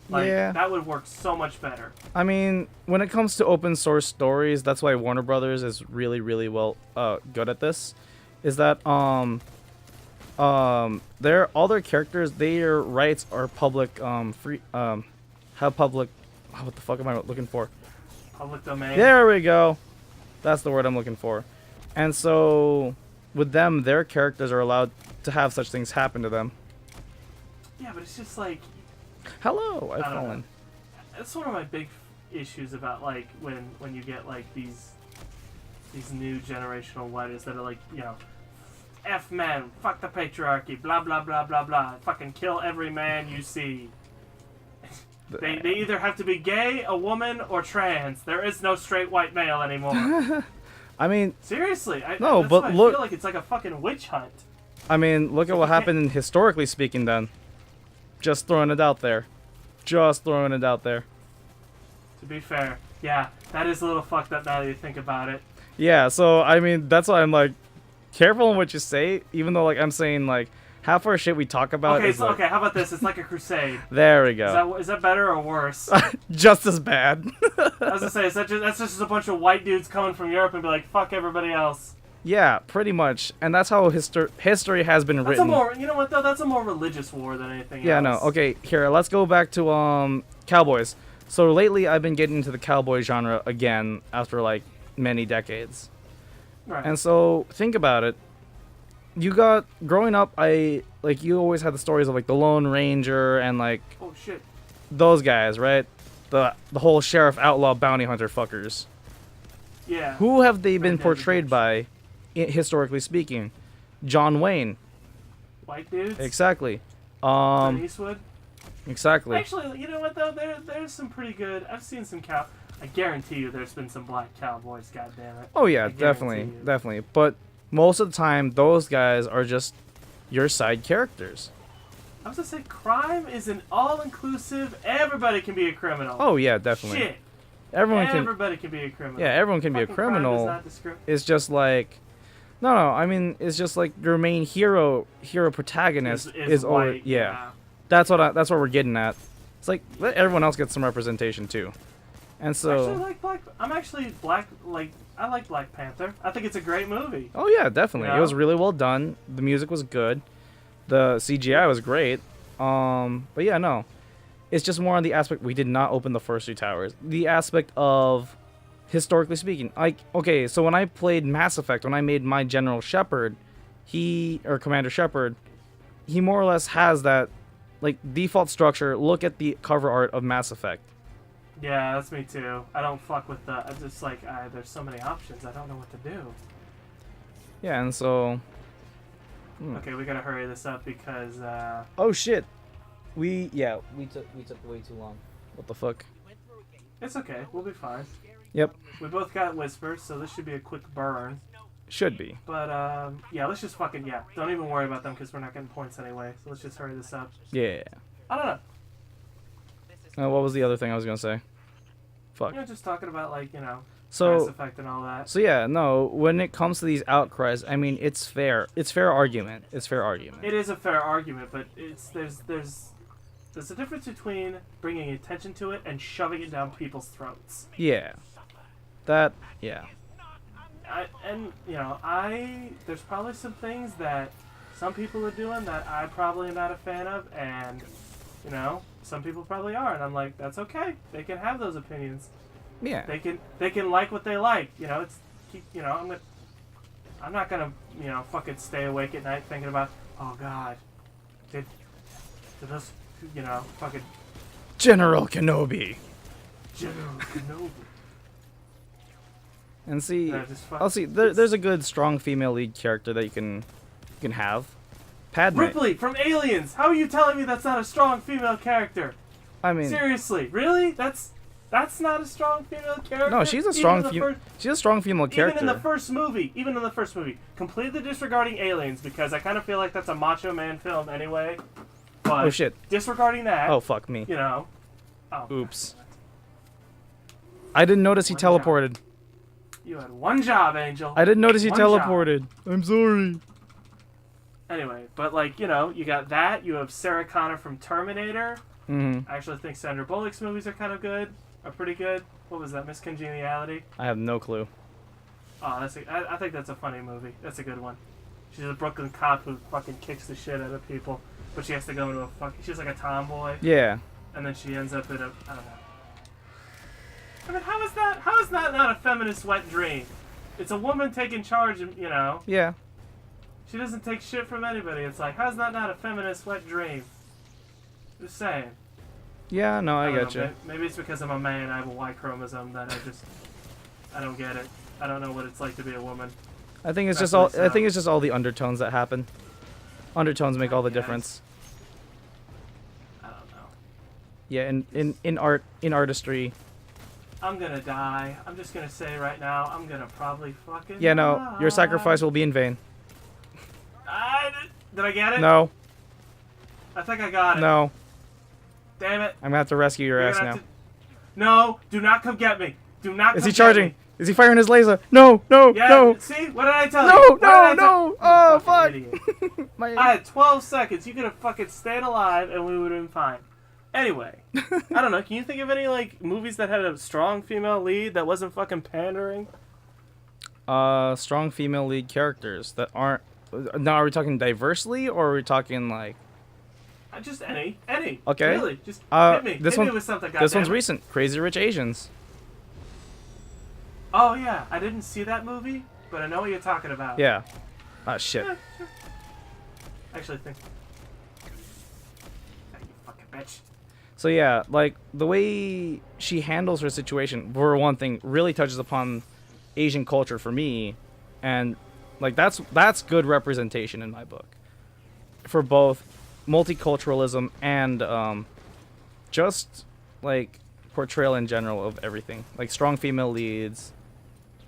Like, yeah. That would work so much better. I mean, when it comes to open source stories, that's why Warner Brothers is really, really well good at this. Is that all their characters, their rights are public free have public what the fuck am I looking for? Public domain. There we go. That's the word I'm looking for. And so with them, their characters are allowed to have such things happen to them. Yeah, but it's just like, hello, I've fallen. That's one of my big issues about, like, when you get like these new generational letters that are like, you know, F men, fuck the patriarchy, blah blah blah blah blah, fucking kill every man you see. They either have to be gay, a woman, or trans. There is no straight white male anymore. I mean, seriously, no, but look, I feel like it's like a fucking witch hunt. I mean, look at what happened historically speaking. Then, just throwing it out there. Just throwing it out there. To be fair, yeah, that is a little fucked up now that you think about it. Yeah, so I mean, that's why I'm like, careful in what you say, even though like I'm saying like half our shit we talk about. Okay, is so like, okay, how about this? It's like a crusade. There we go. Is that better or worse? Just as bad. I was gonna say, that's just a bunch of white dudes coming from Europe and be like, fuck everybody else. Yeah, pretty much, and that's how history has been written. You know what though? That's a more religious war than anything else. Yeah, no. Okay, here, let's go back to cowboys. So lately, I've been getting into the cowboy genre again after like many decades. Right. And so think about it. You got growing up, you always had the stories of like the Lone Ranger and like oh shit, those guys, right? The whole sheriff, outlaw, bounty hunter fuckers. Yeah. Who have they been portrayed by, historically speaking? John Wayne. White dudes. Exactly. Clint Eastwood. Exactly. Actually, you know what though? There's some pretty good. I've seen some I guarantee you, there's been some black cowboys. God damn it. Oh yeah, definitely. But most of the time, those guys are just your side characters. I was gonna say, crime is an all-inclusive. Everybody can be a criminal. Oh yeah, definitely. Shit. Everybody can be a criminal. Yeah, everyone can be a criminal. It's just like, no. I mean, it's just like your main hero protagonist is white. Yeah. That's what we're getting at. It's like let everyone else get some representation too. And so I like Black Panther. I think it's a great movie. Oh yeah, definitely. You know? It was really well done. The music was good. The CGI was great. But yeah, no. It's just more on the aspect we did not open the first two towers. The aspect of historically speaking. Like, okay, so when I played Mass Effect, when I made my General Shepard, Commander Shepard, he more or less has that like default structure. Look at the cover art of Mass Effect. Yeah, that's me too. I don't fuck with the. I just like there's so many options. I don't know what to do. Yeah, and so. Okay, we gotta hurry this up because. Oh shit! We took way too long. What the fuck? It's okay. We'll be fine. Yep. We both got whispers, so this should be a quick burn. Should be. But yeah, let's just fucking Don't even worry about them because we're not getting points anyway. So let's just hurry this up. Yeah. I don't know. What was the other thing I was gonna say? Fuck. Just talking about like Mass Effect and all that. So yeah, no. When it comes to these outcries, I mean, it's fair. It's fair argument. It is a fair argument, but there's a difference between bringing attention to it and shoving it down people's throats. Yeah. Yeah. There's probably some things that some people are doing that I probably am not a fan of, and some people probably are, and I'm like, that's okay. They can have those opinions. Yeah. They can like what they like. I'm not gonna fucking stay awake at night thinking about, oh God, did this fucking General Kenobi. And see, there's a good strong female lead character that you can have. Padme. Ripley from Aliens. How are you telling me that's not a strong female character? I mean, seriously, really? That's not a strong female character. No, she's a strong female character. Even in the first movie, completely disregarding Aliens because I kind of feel like that's a macho man film anyway. But oh shit! Disregarding that. Oh fuck me. You know. Oh, oops. I didn't notice he teleported. You had one job, Angel. I didn't notice he teleported. I'm sorry. Anyway, but like, you know, you got that. You have Sarah Connor from Terminator. Mm-hmm. I actually think Sandra Bullock's movies are kind of good. Are pretty good. What was that? Miss Congeniality? I have no clue. Oh, I think that's a funny movie. That's a good one. She's a Brooklyn cop who fucking kicks the shit out of people. But she has to go into she's like a tomboy. Yeah. And then she ends up in I don't know. I mean, how is that not a feminist wet dream? It's a woman taking charge, you know. Yeah. She doesn't take shit from anybody. It's like, how's that not a feminist wet dream? Just saying. Yeah, no, I get you. Maybe it's because I'm a man. I have a Y chromosome that I don't get it. I don't know what it's like to be a woman. I think it's just all. I think it's just all the undertones that happen. Undertones make all the difference. I don't know. Yeah, in artistry. I'm gonna die. I'm just gonna say right now, I'm gonna probably fucking Yeah, no, die. your sacrifice will be in vain. Did I get it? No. I think I got it. No. Damn it. I'm gonna have to rescue your ass now. No, do not come get me. Do not come Is he get charging? me. Is he firing his laser? No, no, Yeah, no. see? What did I tell no, you? No. Oh, fuck. I had 12 seconds. You could have fucking stayed alive and we would have been fine. Anyway, I don't know. Can you think of any, like, movies that had a strong female lead that wasn't fucking pandering? Strong female lead characters that aren't... Now, are we talking diversely, or are we talking, like... Just any. Okay. Really, just hit me. Hit me with something, This one's recent. Crazy Rich Asians. Oh, yeah. I didn't see that movie, but I know what you're talking about. Yeah. Ah, shit. Yeah, sure. I actually think... You fucking bitch. So yeah, like, the way she handles her situation, for one thing, really touches upon Asian culture for me, and, like, that's good representation in my book. For both multiculturalism and, just, like, portrayal in general of everything. Like, strong female leads,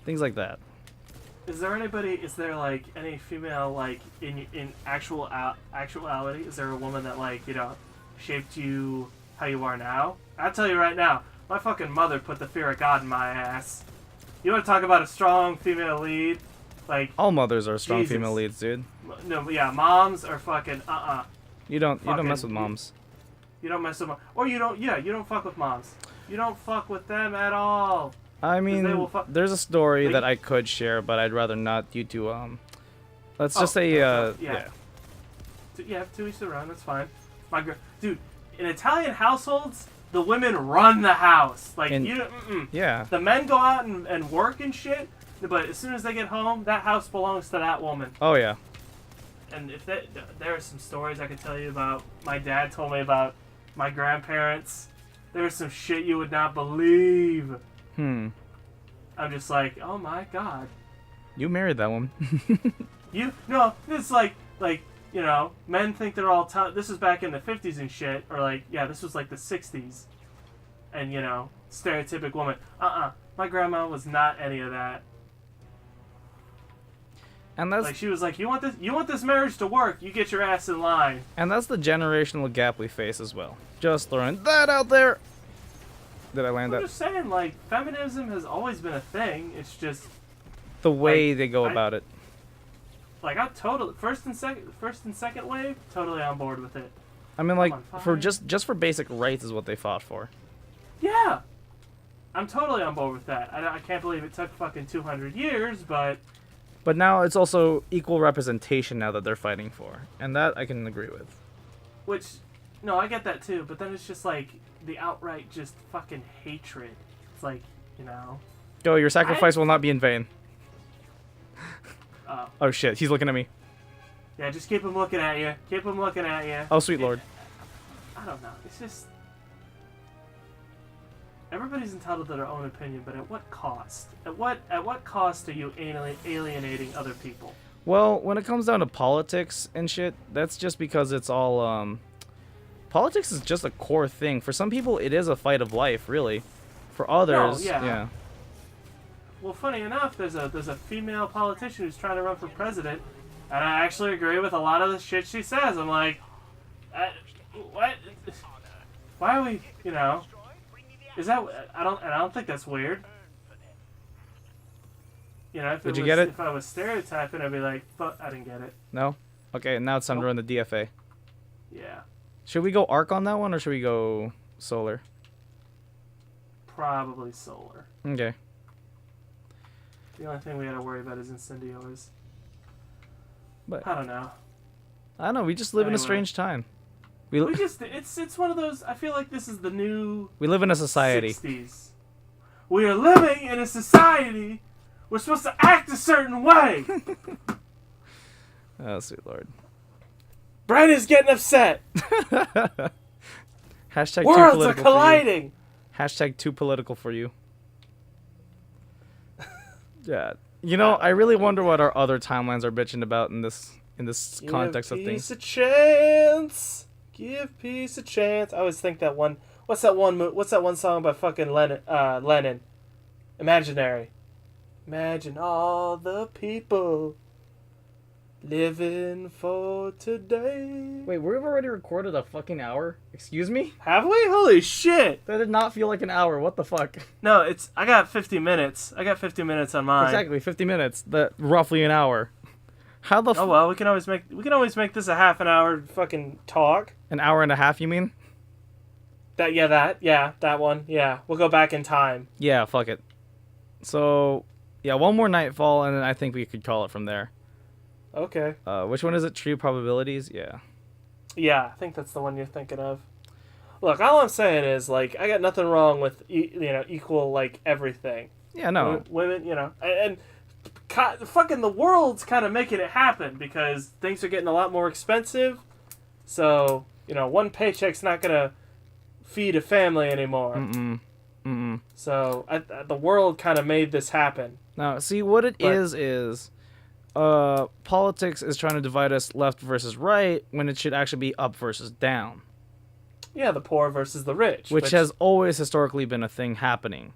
things like that. Is there like, any female, like, in actuality, is there a woman that, like, you know, shaped you how you are now? I'll tell you right now, my fucking mother put the fear of God in my ass. You want to talk about a strong female lead? Like, all mothers are strong Jesus. female leads, dude. No, yeah, moms are fucking You don't mess with moms. You don't mess with moms. Or you don't fuck with moms. You don't fuck with them at all. I mean, there's a story that I could share, but I'd rather not due to let's just say yeah. Yeah, to each their own. That's fine. Dude, in Italian households, the women run the house. Like, yeah. The men go out and work and shit, but as soon as they get home, that house belongs to that woman. Oh, yeah. And if there are some stories I could tell you about, my dad told me about my grandparents. There's some shit you would not believe. I'm just like, oh my God. You married that woman. No, it's like, you know, men think they're all tough. This was back in the 50s and shit. Or, like, yeah, this was, like, the 60s. And, you know, stereotypic woman. My grandma was not any of that. And that's... Like, she was like, you want this marriage to work, you get your ass in line. And that's the generational gap we face as well. Just throwing that out there. Did I land that? I'm just saying, like, feminism has always been a thing. It's just... The way they go about it. Like, I'm totally first and second wave, totally on board with it. I mean, like, for just for basic rights is what they fought for. Yeah, I'm totally on board with that. I can't believe it took fucking 200 years, but now it's also equal representation now that they're fighting for, and that I can agree with. Which, no, I get that too. But then it's just like the outright just fucking hatred. It's like, you know. Yo, your sacrifice will not be in vain. Oh. Oh shit, he's looking at me. Yeah, just keep him looking at you. Keep him looking at you. Oh, sweet lord. I don't know. It's just... Everybody's entitled to their own opinion, but at what cost? At what cost are you alienating other people? Well, when it comes down to politics and shit, that's just because it's all, politics is just a core thing. For some people, it is a fight of life, really. For others, yeah. Well, funny enough, there's a female politician who's trying to run for president, and I actually agree with a lot of the shit she says. I'm like, what? Why are we, is that, I don't think that's weird. Did you get it? If I was stereotyping, I'd be like, fuck, I didn't get it. No? Okay, now it's time to run the DFA. Yeah. Should we go arc on that one, or should we go solar? Probably solar. Okay. The only thing we gotta worry about is incendios. But I don't know. We just live in a strange time. It's one of those, I feel like this is the new... We live in a society. 60s. We are living in a society. We're supposed to act a certain way. Oh, sweet lord. Brandon's getting upset. Hashtag Worlds too political are colliding. Hashtag too political for you. Yeah. I really wonder what our other timelines are bitching about in this context of things. Give peace a chance. Give peace a chance. I always think that one. What's that one song by fucking Lennon? Imaginary. Imagine all the people living for today. Wait, we've already recorded a fucking hour? Excuse me? Have we? Holy shit! That did not feel like an hour. What the fuck? No, I got 50 minutes. I got 50 minutes on mine. Exactly, 50 minutes. Roughly an hour. How the Oh well, we can always make this a half an hour fucking talk. An hour and a half, you mean? That one. Yeah. We'll go back in time. Yeah, fuck it. So, yeah, one more nightfall, and then I think we could call it from there. Okay. Which one is it? True probabilities? Yeah. Yeah, I think that's the one you're thinking of. Look, all I'm saying is, like, I got nothing wrong with, equal, like, everything. Yeah, no. Women, and fucking the world's kind of making it happen because things are getting a lot more expensive. So, one paycheck's not going to feed a family anymore. So, the world kind of made this happen. Now, see, what it is politics is trying to divide us left versus right when it should actually be up versus down. Yeah, the poor versus the rich. Which has always historically been a thing happening.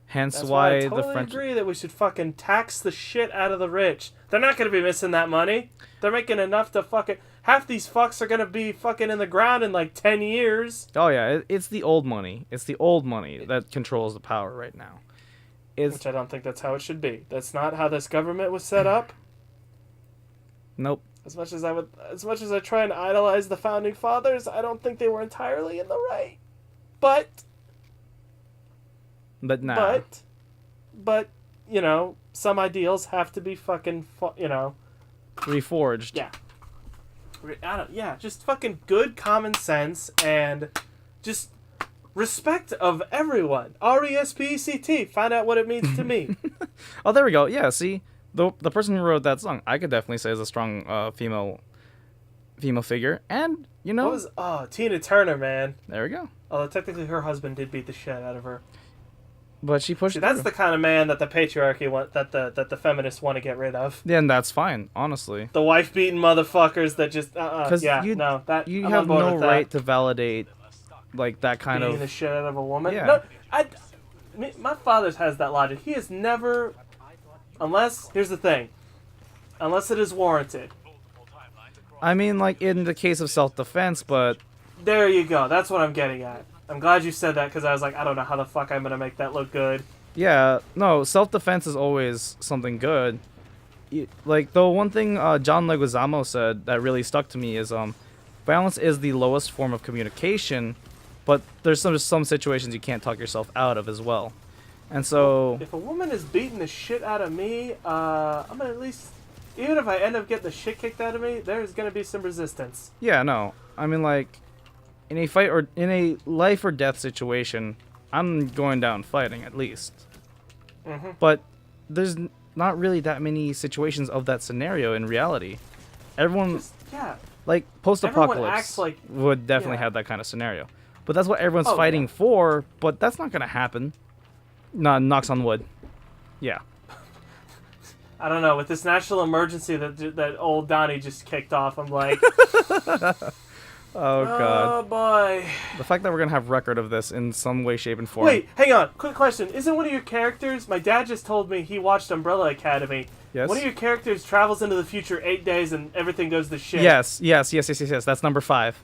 Hence why I totally agree that we should fucking tax the shit out of the rich. They're not going to be missing that money. They're making enough to fucking... Half these fucks are going to be fucking in the ground in like 10 years. Oh yeah, it's the old money. It's the old money that controls the power right now. Which I don't think that's how it should be. That's not how this government was set up. Nope. As much as I try and idolize the founding fathers, I don't think they were entirely in the right. But nah. But some ideals have to be fucking reforged. Yeah. Just fucking good common sense and just respect of everyone. RESPECT. Find out what it means to me. Oh, there we go. Yeah, see? The person who wrote that song, I could definitely say is a strong female figure. And, Tina Turner, man. There we go. Although technically her husband did beat the shit out of her. But she pushed. See, that's the kind of man that the patriarchy that the feminists want to get rid of. Yeah, and that's fine, honestly. The wife beating motherfuckers that just you I'm have no right to validate like that kind beating of the shit out of a woman. Yeah. No, my father has that logic. He has never, here's the thing, unless it is warranted. I mean, like in the case of self-defense, but there you go. That's what I'm getting at. I'm glad you said that because I was like, I don't know how the fuck I'm gonna make that look good. Yeah, no, self-defense is always something good. Like, the one thing John Leguizamo said that really stuck to me is violence is the lowest form of communication, but there's some situations you can't talk yourself out of as well. And so... If a woman is beating the shit out of me, I'm gonna at least... Even if I end up getting the shit kicked out of me, there's gonna be some resistance. Yeah, no. I mean, like... In a fight or in a life or death situation, I'm going down fighting at least. Mm-hmm. But there's not really that many situations of that scenario in reality. Everyone, like post-apocalypse, would definitely have that kind of scenario. But that's what everyone's fighting for. But that's not gonna happen. No, knocks on wood. Yeah. I don't know, with this national emergency that old Donnie just kicked off, I'm like, oh god. Oh boy. The fact that we're gonna have record of this in some way, shape, and form. Wait, hang on. Quick question. Isn't one of your characters, my dad just told me he watched Umbrella Academy. Yes. One of your characters travels into the future 8 days and everything goes to shit. Yes. That's number 5.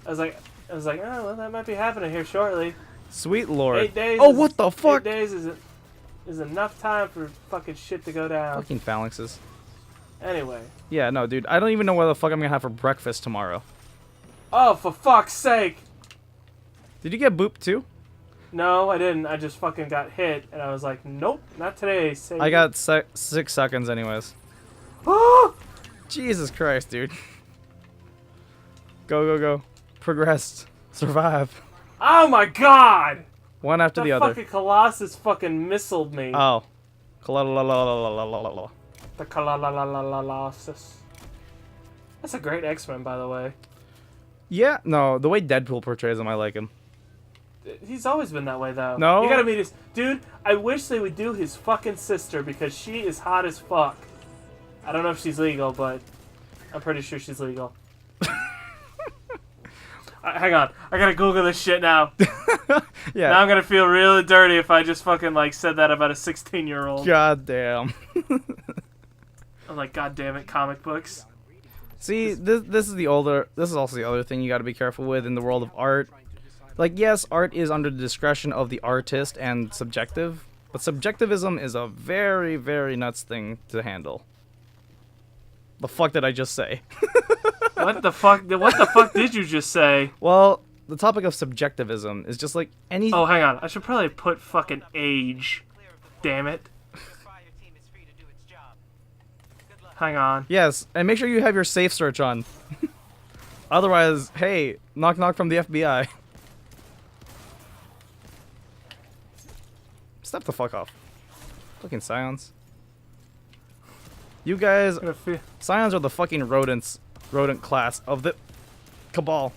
I was like, oh, well, that might be happening here shortly. Sweet lord. 8 days. Oh, what the fuck? 8 days is enough time for fucking shit to go down. Fucking phalanxes. Anyway. Yeah, no, dude. I don't even know what the fuck I'm gonna have for breakfast tomorrow. Oh, for fuck's sake. Did you get booped too? No, I didn't. I just fucking got hit, and I was like, nope, not today. I got 6 seconds anyways. Oh! Jesus Christ, dude. Go. Progress. Survive. Oh my god! One after the other. The fucking Colossus fucking missiled me. Oh. The Colossus. That's a great X-Men, by the way. Yeah, no, the way Deadpool portrays him, I like him. He's always been that way, though. No. You gotta meet his... Dude, I wish they would do his fucking sister, because she is hot as fuck. I don't know if she's legal, but I'm pretty sure she's legal. Hang on. I gotta Google this shit now. Yeah. Now I'm gonna feel really dirty if I just fucking, like, said that about a 16-year-old. God damn. I'm like, god damn it, comic books. See, this is also the other thing you gotta be careful with in the world of art. Like, yes, art is under the discretion of the artist and subjective, but subjectivism is a very, very nuts thing to handle. The fuck did I just say? What the fuck did you just say? Well, the topic of subjectivism is just like any... Oh, hang on. I should probably put fucking age. Damn it. Hang on. Yes, and make sure you have your safe search on. Otherwise, hey, knock knock from the FBI. Step the fuck off. Fucking scions. You guys... Scions are the fucking rodent class of the Cabal.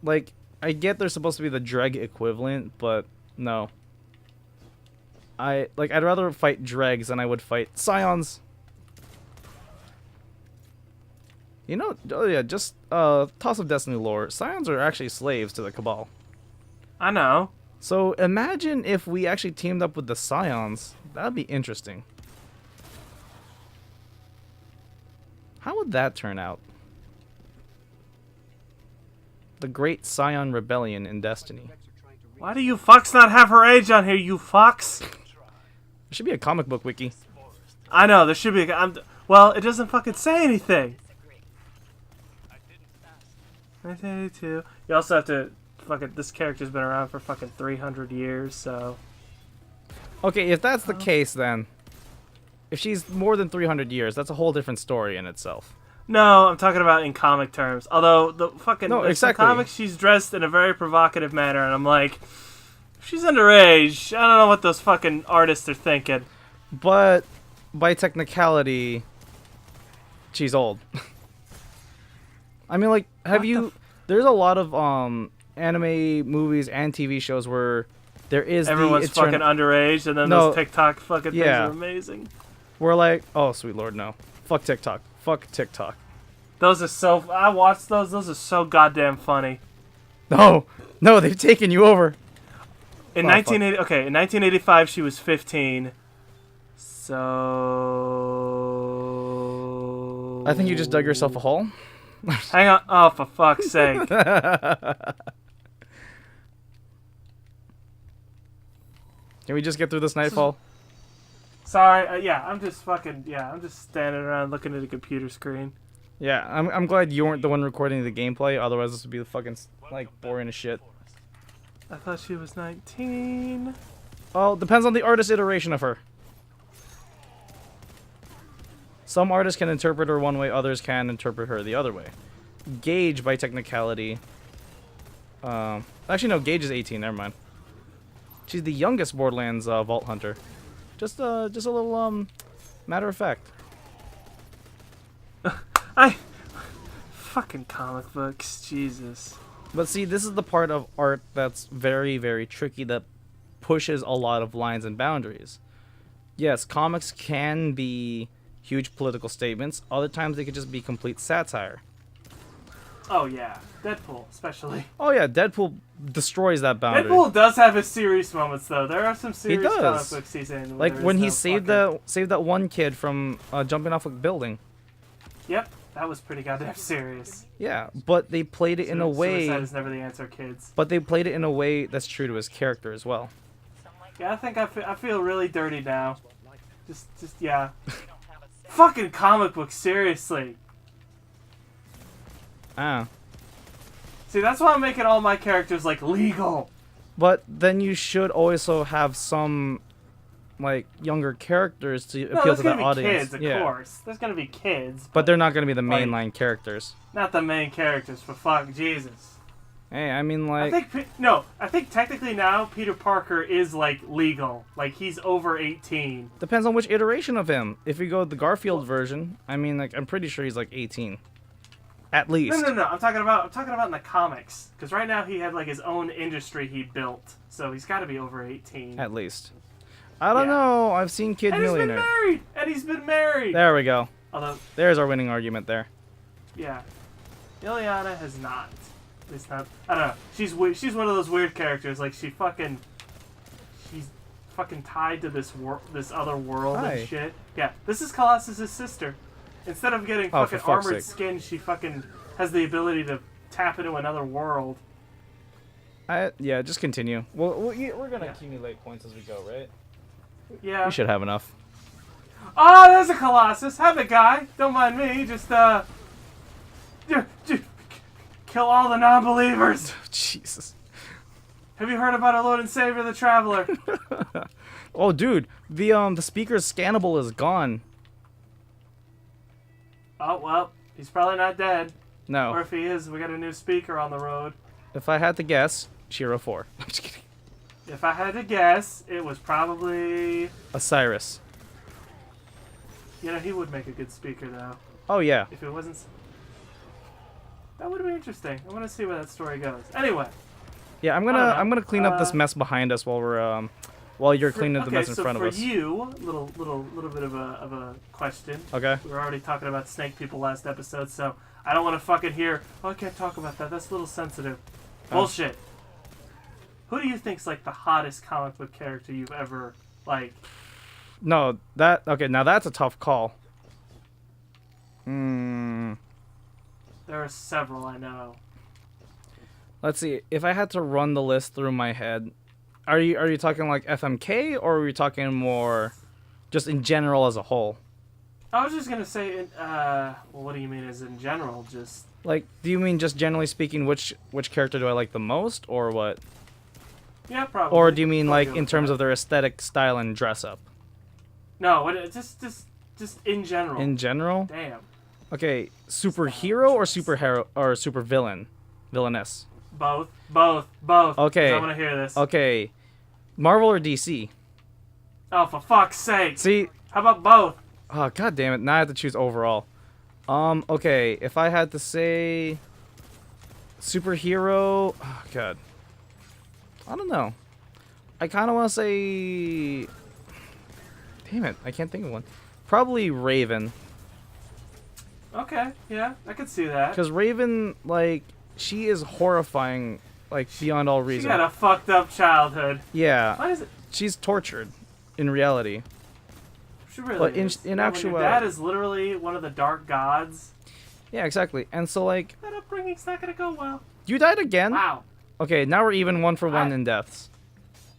Like, I get they're supposed to be the Dreg equivalent, but no. I'd rather fight Dregs than I would fight Scions. You know, oh yeah, just Toss of Destiny lore. Scions are actually slaves to the Cabal. I know. So imagine if we actually teamed up with the Scions. That'd be interesting. How would that turn out? The Great Scion Rebellion in Destiny. Why do you fucks not have her age on here, you fucks? There should be a comic book wiki. I know, there should be well, it doesn't fucking say anything. 1982. You also have to fucking... This character's been around for fucking 300 years, so... Okay, if that's the case, then... If she's more than 300 years, that's a whole different story in itself. No, I'm talking about in comic terms. Although, the fucking... No, in exactly. the comics, she's dressed in a very provocative manner, and I'm like... If she's underage, I don't know what those fucking artists are thinking. But, by technicality, she's old. I mean, like, there's a lot of, anime movies and TV shows where there is everyone's fucking underage, and then those TikTok fucking things are amazing. We're like, oh, sweet lord, no. Fuck TikTok. Fuck TikTok. Those are so... I watched those. Those are so goddamn funny. No, they've taken you over. In 1985, she was 15. So... I think you just dug yourself a hole. Hang on. Oh, for fuck's sake. Can we just get through this nightfall? Sorry. I'm just standing around looking at a computer screen. Yeah, I'm glad you weren't the one recording the gameplay. Otherwise, this would be fucking, like, boring as shit. I thought she was 19. Well, depends on the artist iteration of her. Some artists can interpret her one way, others can interpret her the other way. Gage, by technicality... actually, no, Gage is 18, never mind. She's the youngest Borderlands Vault Hunter. Just a little, matter of fact. Fucking comic books, Jesus. But see, this is the part of art that's very, very tricky that pushes a lot of lines and boundaries. Yes, comics can be huge political statements. Other times they could just be complete satire. Oh yeah, Deadpool especially. Oh yeah, Deadpool destroys that boundary. Deadpool does have his serious moments though. There are some He serious does. comic books he's in. Like when he saved that one kid from jumping off a building. Yep, that was pretty goddamn serious. Yeah, but they played it in a way. Suicide is never the answer, kids. But they played it in a way that's true to his character as well. Yeah, I think I feel really dirty now. Just yeah. Fucking comic books, seriously. Ah. See, that's why I'm making all my characters like legal. But then you should also have some like younger characters to appeal to the audience. Kids, of course. There's gonna be kids. But they're not gonna be the mainline characters. Not the main characters, for fuck Jesus. Hey, I mean, like... I think technically now Peter Parker is, like, legal. Like, he's over 18. Depends on which iteration of him. If we go with the Garfield version, I mean, like, I'm pretty sure he's, like, 18. At least. No. I'm talking about in the comics. Because right now he had, like, his own industry he built. So he's got to be over 18. At least. I don't know. I've seen Kid Millionaire. And he's been married! There we go. Although... There's our winning argument there. Yeah. Ileana has not. It's not. I don't know. She's one of those weird characters. Like she's fucking tied to this other world and shit. Yeah, this is Colossus's sister. Instead of getting fucking armored skin, she fucking has the ability to tap into another world. Yeah, just continue. We're gonna accumulate points as we go, right? Yeah. We should have enough. Oh, there's a Colossus. Have it, guy. Don't mind me. Just kill all the non-believers. Jesus. Have you heard about our Lord and Savior, the Traveler? Oh, dude, the speaker's scannable is gone. Oh well, he's probably not dead. No. Or if he is, we got a new speaker on the road. If I had to guess, Shiro 4. I'm just kidding. If I had to guess, it was probably Osiris. You know, he would make a good speaker though. Oh yeah. If it wasn't. That would be interesting. I want to see where that story goes. Anyway. Yeah, I'm gonna clean up this mess behind us while you're cleaning up the mess in front of us. Okay, so for you, little bit of a question. Okay. We were already talking about snake people last episode, so I don't want to fucking hear. Oh, I can't talk about that. That's a little sensitive. Bullshit. Who do you think's like the hottest comic book character you've ever like? No, now that's a tough call. There are several, I know. Let's see. If I had to run the list through my head, are you talking like FMK or are we talking more just in general as a whole? I was just gonna say, well, what do you mean as in general? Just like, do you mean just generally speaking, which character do I like the most, or what? Yeah, probably. Or do you mean like in terms of their aesthetic, style, and dress up? No, just in general. In general? Damn. Okay, superhero or superhero or supervillain? Villainess? Both. Okay. I want to hear this. Okay. Marvel or DC? Oh, for fuck's sake. See? How about both? Oh, god damn it. Now I have to choose overall. Okay. If I had to say superhero... Oh, god. I don't know. I kind of want to say... Damn it. I can't think of one. Probably Raven. Okay, yeah, I could see that. Because Raven, like, she is horrifying, like, beyond all reason. She had a fucked up childhood. Yeah. Why is it? She's tortured, in reality. She really but is. in actuality... Your dad is literally one of the dark gods. Yeah, exactly. And so, like... That upbringing's not gonna go well. You died again? Wow. Okay, now we're even 1-for-1 in deaths.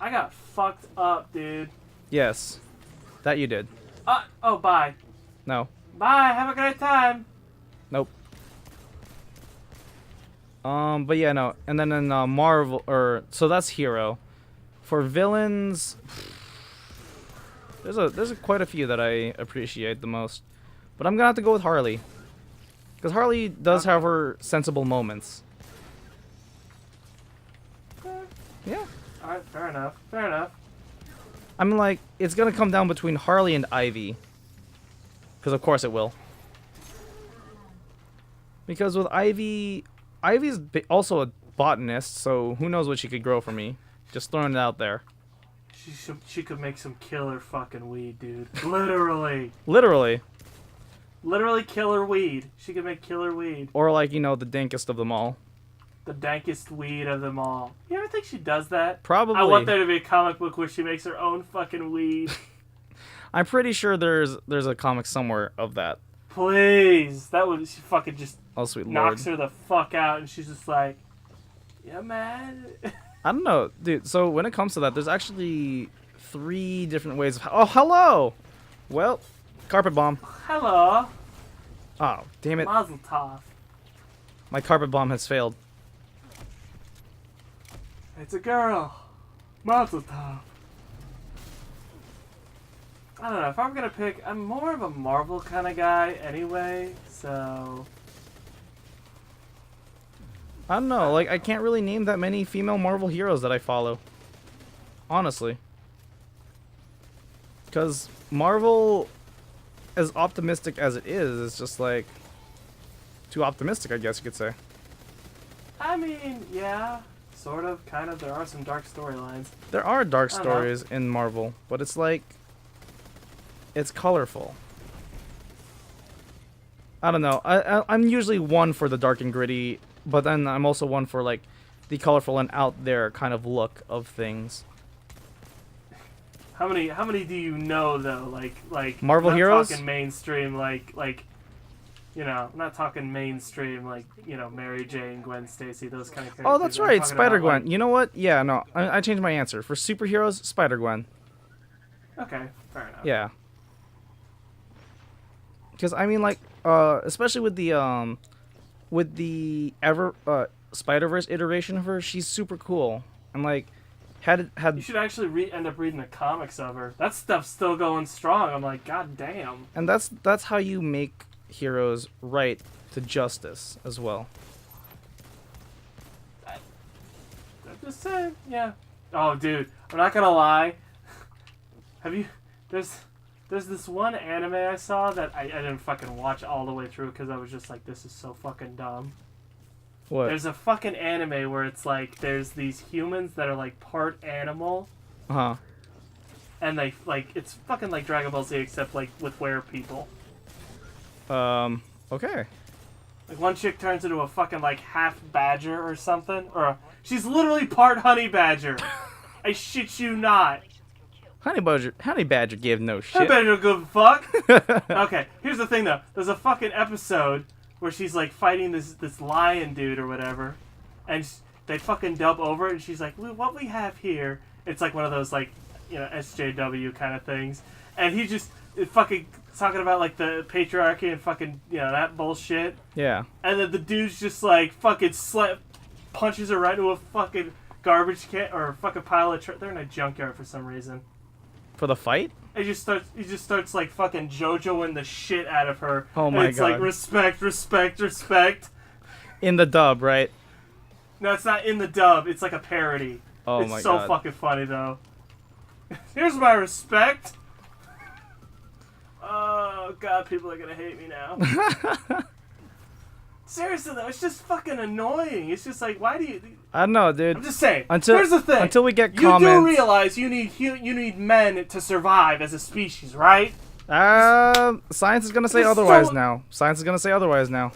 I got fucked up, dude. Yes. That you did. Oh, bye. No. Bye, have a great time. Nope. But yeah, no. And then in Marvel, so that's hero. For villains, there's quite a few that I appreciate the most. But I'm gonna have to go with Harley. Because Harley does have her sensible moments. Yeah. Alright, fair enough. I mean, like, it's gonna come down between Harley and Ivy. Because of course it will. Because with Ivy's also a botanist, so who knows what she could grow for me. Just throwing it out there. She could make some killer fucking weed, dude. Literally. Literally. Literally killer weed. She could make killer weed. Or like, you know, the dankest of them all. The dankest weed of them all. You ever think she does that? Probably. I want there to be a comic book where she makes her own fucking weed. I'm pretty sure there's a comic somewhere of that. Please. That would, she fucking just Sweet knocks Lord. her the fuck out and she's just like, yeah, man. I don't know, dude. So when it comes to that, there's actually 3 different ways of... Oh, hello! Well, carpet bomb. Hello. Oh, damn it. Mazel tov. My carpet bomb has failed. It's a girl. Mazel tov. I don't know. If I'm going to pick... I'm more of a Marvel kind of guy anyway, so... I don't know. Like, I can't really name that many female Marvel heroes that I follow. Honestly. Because Marvel, as optimistic as it is just like... too optimistic, I guess you could say. I mean, yeah. Sort of, kind of. There are some dark storylines. There are dark I don't stories in Marvel, but it's like... it's colorful. I don't know. I'm usually one for the dark and gritty, but then I'm also one for like the colorful and out there kind of look of things. How many do you know though? Like Marvel not heroes? Talking mainstream, like you know, I'm not talking mainstream like, you know, Mary Jane, Gwen Stacy, those kind of characters. Oh, that's I'm right, talking Spider-Gwen. about, You know what? Yeah, no, I changed my answer. For superheroes, Spider-Gwen. okay, fair enough. Yeah. Because I mean, like, especially with the Spider-Verse iteration of her, she's super cool. And like, had You should actually end up reading the comics of her. That stuff's still going strong. I'm like, god damn. and that's how you make heroes right to justice as well. I'm just saying, yeah. Oh, dude, I'm not gonna lie. Have you? There's this one anime I saw that I didn't fucking watch all the way through because I was just like, this is so fucking dumb. What? There's a fucking anime where it's like there's these humans that are like part animal, Uh-huh. and they like it's fucking like Dragon Ball Z except like with were people. Okay. Like one chick turns into a fucking like half badger or something, she's literally part honey badger. I shit you not. Honey Badger gave no shit. Honey badger don't give a fuck. Okay, here's the thing though. There's a fucking episode where she's like fighting this lion dude or whatever, and they fucking dub over it, and she's like, what we have here, it's like one of those like, you know, SJW kind of things, and he just fucking talking about like the patriarchy and fucking, you know, that bullshit. Yeah. And then the dude's just like fucking punches her right into a fucking garbage can or a fucking pile of they're in a junkyard for some reason. For the fight? He just starts like fucking JoJoing the shit out of her. Oh my and it's God. like respect, respect, respect. In the dub, right? No, it's not in the dub. It's like a parody. Oh it's my so God. fucking funny though. Here's my respect. Oh god, people are gonna hate me now. Seriously though, it's just fucking annoying. It's just like, why do you? I don't know, dude. I'm just saying. Until here's the thing. until we get you comments. do realize you need men to survive as a species, right? Science is gonna say It's otherwise so- now. Science is gonna say otherwise now.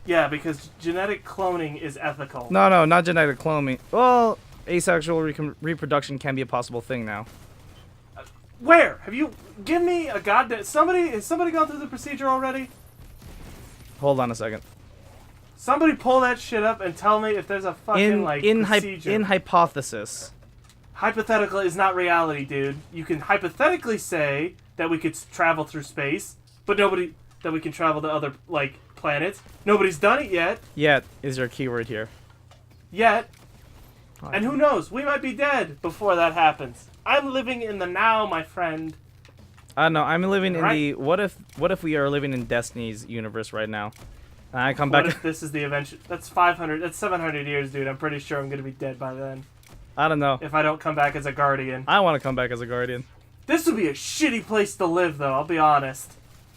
Yeah, because genetic cloning is ethical. No, not genetic cloning. Well, asexual reproduction can be a possible thing now. Where have you? Give me a goddamn. Has somebody gone through the procedure already? Hold on a second. Somebody pull that shit up and tell me if there's a fucking procedure. In hypothesis. Hypothetical is not reality, dude. You can hypothetically say that we could travel through space, but that we can travel to other like planets. Nobody's done it yet. Yet is your keyword here. Yet. And who knows? We might be dead before that happens. I'm living in the now, my friend. I don't know. I'm living in Right. the what if we are living in Destiny's universe right now? And I come What back. if this is the eventual? That's 500. That's 700 years, dude. I'm pretty sure I'm gonna be dead by then I don't know. if I don't come back as a guardian. I want to come back as a guardian. This would be a shitty place to live, though. I'll be honest.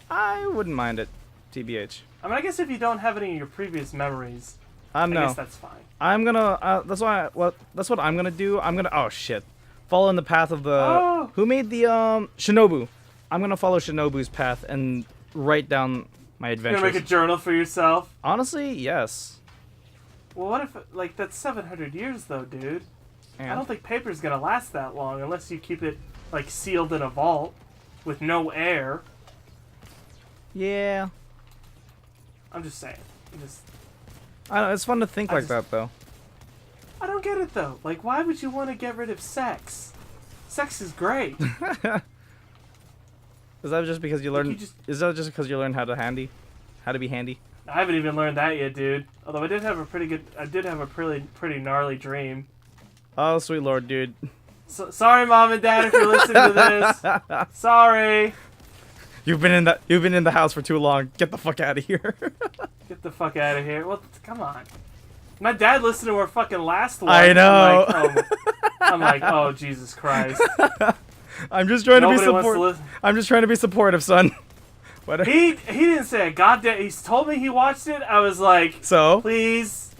I wouldn't mind it, TBH. I mean, I guess if you don't have any of your previous memories, I I know. guess that's fine. I'm gonna. That's what I'm gonna do. Oh shit. following the path of the who made the Shinobu. I'm gonna follow Shinobu's path and write down my adventures. You're gonna make a journal for yourself? Honestly, yes. Well, what if like that's 700 years though, dude? And I don't think paper's gonna last that long unless you keep it like sealed in a vault with no air. yeah. I'm just saying. I don't know, it's fun to think like that though. I don't get it though. Like, why would you want to get rid of sex? Sex is great. Is that just because you learn? Is that just because you learn how to be handy? I haven't even learned that yet, dude. Although I did have a pretty gnarly dream. Oh, sweet lord, dude. So, sorry, mom and dad, if you're listening to this. Sorry. You've been in the house for too long. Get the fuck out of here. Get the fuck out of here. Well, come on. My dad listened to our fucking last one. I know. I'm like, oh Jesus Christ. I'm just trying Nobody to be wants to supportive. I'm just trying to be supportive, son. What? He didn't say a goddamn. He told me he watched it. I was like, so please.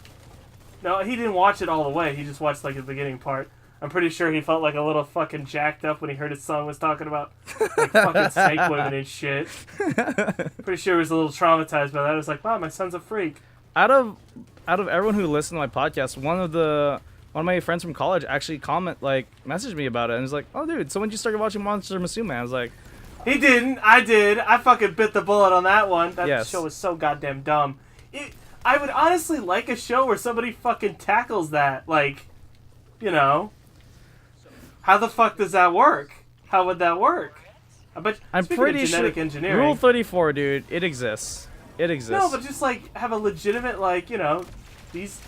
No, he didn't watch it all the way. He just watched like the beginning part. I'm pretty sure he felt like a little fucking jacked up when he heard his song was talking about like fucking snake women and shit. Pretty sure he was a little traumatized by that. I was like, wow, my son's a freak. Out of everyone who listened to my podcast, one of my friends from college actually messaged me about it and was like, oh dude, so when did you start watching Monster Musume? I was like, he didn't. I did. I fucking bit the bullet on that one. That show was so goddamn dumb. I would honestly like a show where somebody fucking tackles that. Like, you know, how the fuck does that work? How would that work? I'm pretty sure. Engineering, Rule 34, dude. It exists. It exists. No, but just like have a legitimate like, you know, these.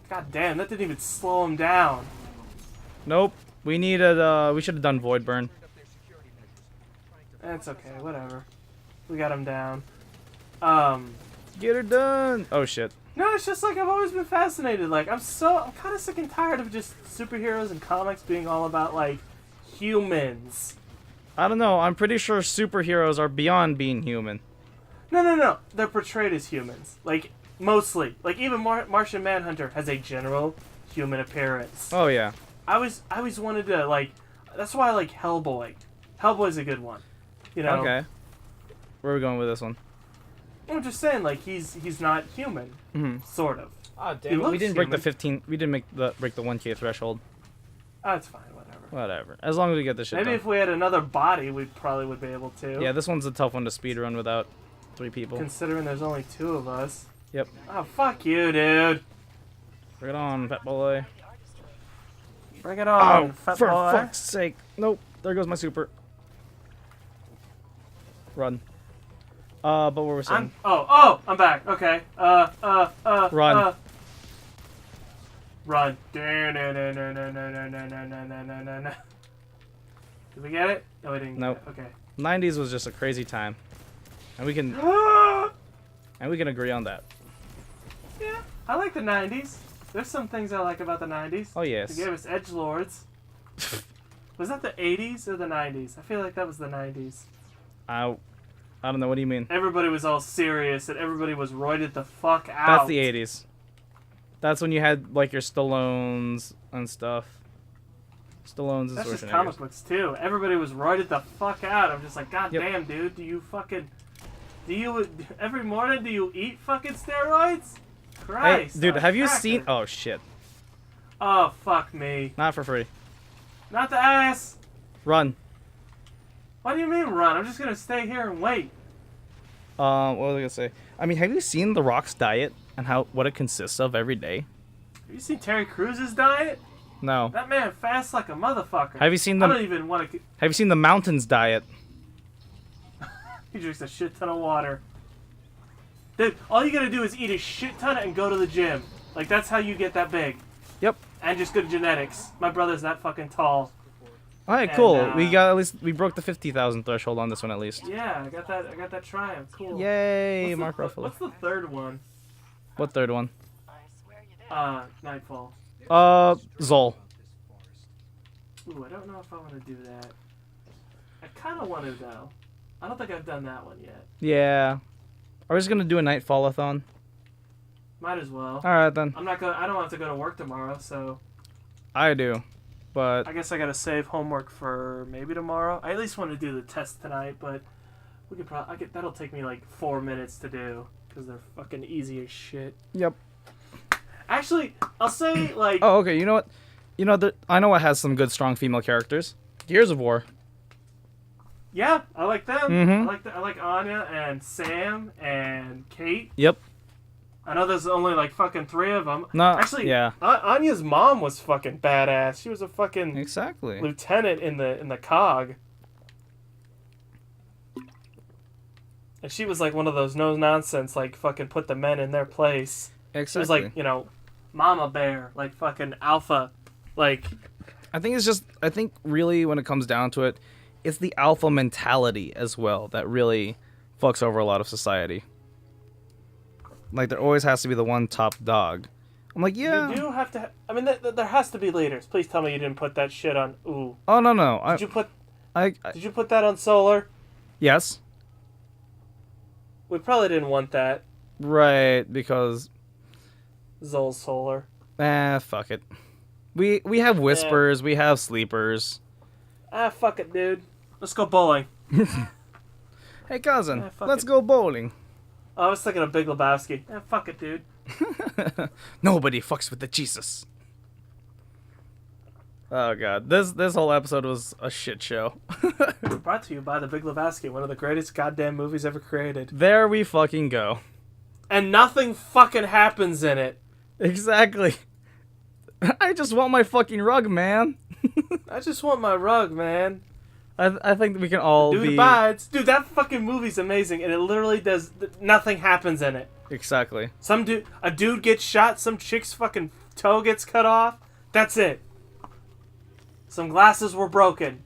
God damn, that didn't even slow him down. Nope. We should have done Void Burn. That's okay, whatever. We got him down. Get her done. Oh shit. No, it's just like I've always been fascinated. Like I'm kind of sick and tired of just superheroes and comics being all about like humans. I don't know. I'm pretty sure superheroes are beyond being human. No. They're portrayed as humans. Like mostly. Like even Martian Manhunter has a general human appearance. Oh yeah. I always wanted to like. That's why I like Hellboy. Hellboy's a good one. You know. Okay. Where are we going with this one? I'm just saying, like he's not human. Mm-hmm. Sort of. Oh damn! We didn't break the 15. We didn't break the 1K threshold. Oh, it's fine. Whatever. As long as we get this shit Maybe done. if we had another body, we probably would be able to. Yeah, this one's a tough one to speedrun without 3 people. Considering there's only 2 of us. Yep. Oh, fuck you, dude. Bring it on, fat boy. Bring it on, fat for boy. fuck's sake. Nope. There goes my super. Run. But what we're saying. I'm back. Okay. Run. Run. Did we get it? No, we didn't. Nope. Okay. 90s was just a crazy time, and we can agree on that. Yeah, I like the 90s. There's some things I like about the 90s. Oh yes. They gave us edgelords. Was that the 80s or the 90s? I feel like that was the 90s. I don't know. What do you mean? Everybody was all serious and everybody was roided the fuck out. That's the 80s. That's when you had like your Stallones and stuff. Stallones and That's just Schwarzeneggers. comic books too. Everybody was roided the fuck out. I'm just like, God Yep. damn, dude. Every morning do you eat fucking steroids? Christ. Hey, dude, have you cracker. seen? Oh shit. Oh fuck me. Not for free. Not the ass. Run. What do you mean run? I'm just gonna stay here and wait. What was I gonna say? I mean, have you seen The Rock's diet and what it consists of every day? Have you seen Terry Crews's diet? No. That man fasts like a motherfucker. Have you seen I don't even want to. Have you seen The Mountain's diet? He drinks a shit ton of water. Dude, all you gotta do is eat a shit ton and go to the gym. Like, that's how you get that big. Yep. And just good genetics. My brother's that fucking tall. Alright, And, cool. We broke the 50,000 threshold on this one at least. Yeah, I got that triumph. Cool. Yay, Mark Ruffalo. What's the third one? What third one? Nightfall. Zol. Ooh, I don't know if I want to do that. I kind of want to, though. I don't think I've done that one yet. Yeah. Are we just gonna do a Nightfall-a-thon? Might as well. Alright then. I don't have to go to work tomorrow, so. I do. But I guess I gotta save homework for maybe tomorrow. I at least want to do the test tonight, but we could probably that'll take me like 4 minutes to do because they're fucking easy as shit. Yep. Actually, I'll say like. Oh, okay. You know what? I know it has some good, strong female characters. Gears of War. Yeah, I like them. Mm-hmm. I like Anya and Sam and Kate. Yep. I know there's only like fucking 3 of them. No, Actually, yeah. Anya's mom was fucking badass. She was a fucking Exactly. lieutenant in the COG. And she was like one of those no nonsense, like fucking put the men in their place. Exactly. She was like, mama bear, like fucking alpha, like. I think really when it comes down to it, it's the alpha mentality as well that really fucks over a lot of society. Like, there always has to be the one top dog. I'm like, yeah. You do have to. I mean, there has to be leaders. Please tell me you didn't put that shit on. Ooh. Oh no. Did you put that on Solar? Yes. We probably didn't want that. Right, because. Zol's Solar. Fuck it. We have whispers. We have sleepers. Fuck it, dude. Let's go bowling. Hey, cousin. Let's it. go bowling. Oh, I was thinking of Big Lebowski. Fuck it, dude. Nobody fucks with the Jesus. Oh god, this whole episode was a shit show. Brought to you by The Big Lebowski, one of the greatest goddamn movies ever created. There we fucking go. And nothing fucking happens in it. Exactly. I just want my fucking rug, man. I just want my rug, man. I think we can all Dude be... abides. Dude, that fucking movie's amazing, and it literally does... Nothing happens in it. Exactly. A dude gets shot, some chick's fucking toe gets cut off. That's it. Some glasses were broken.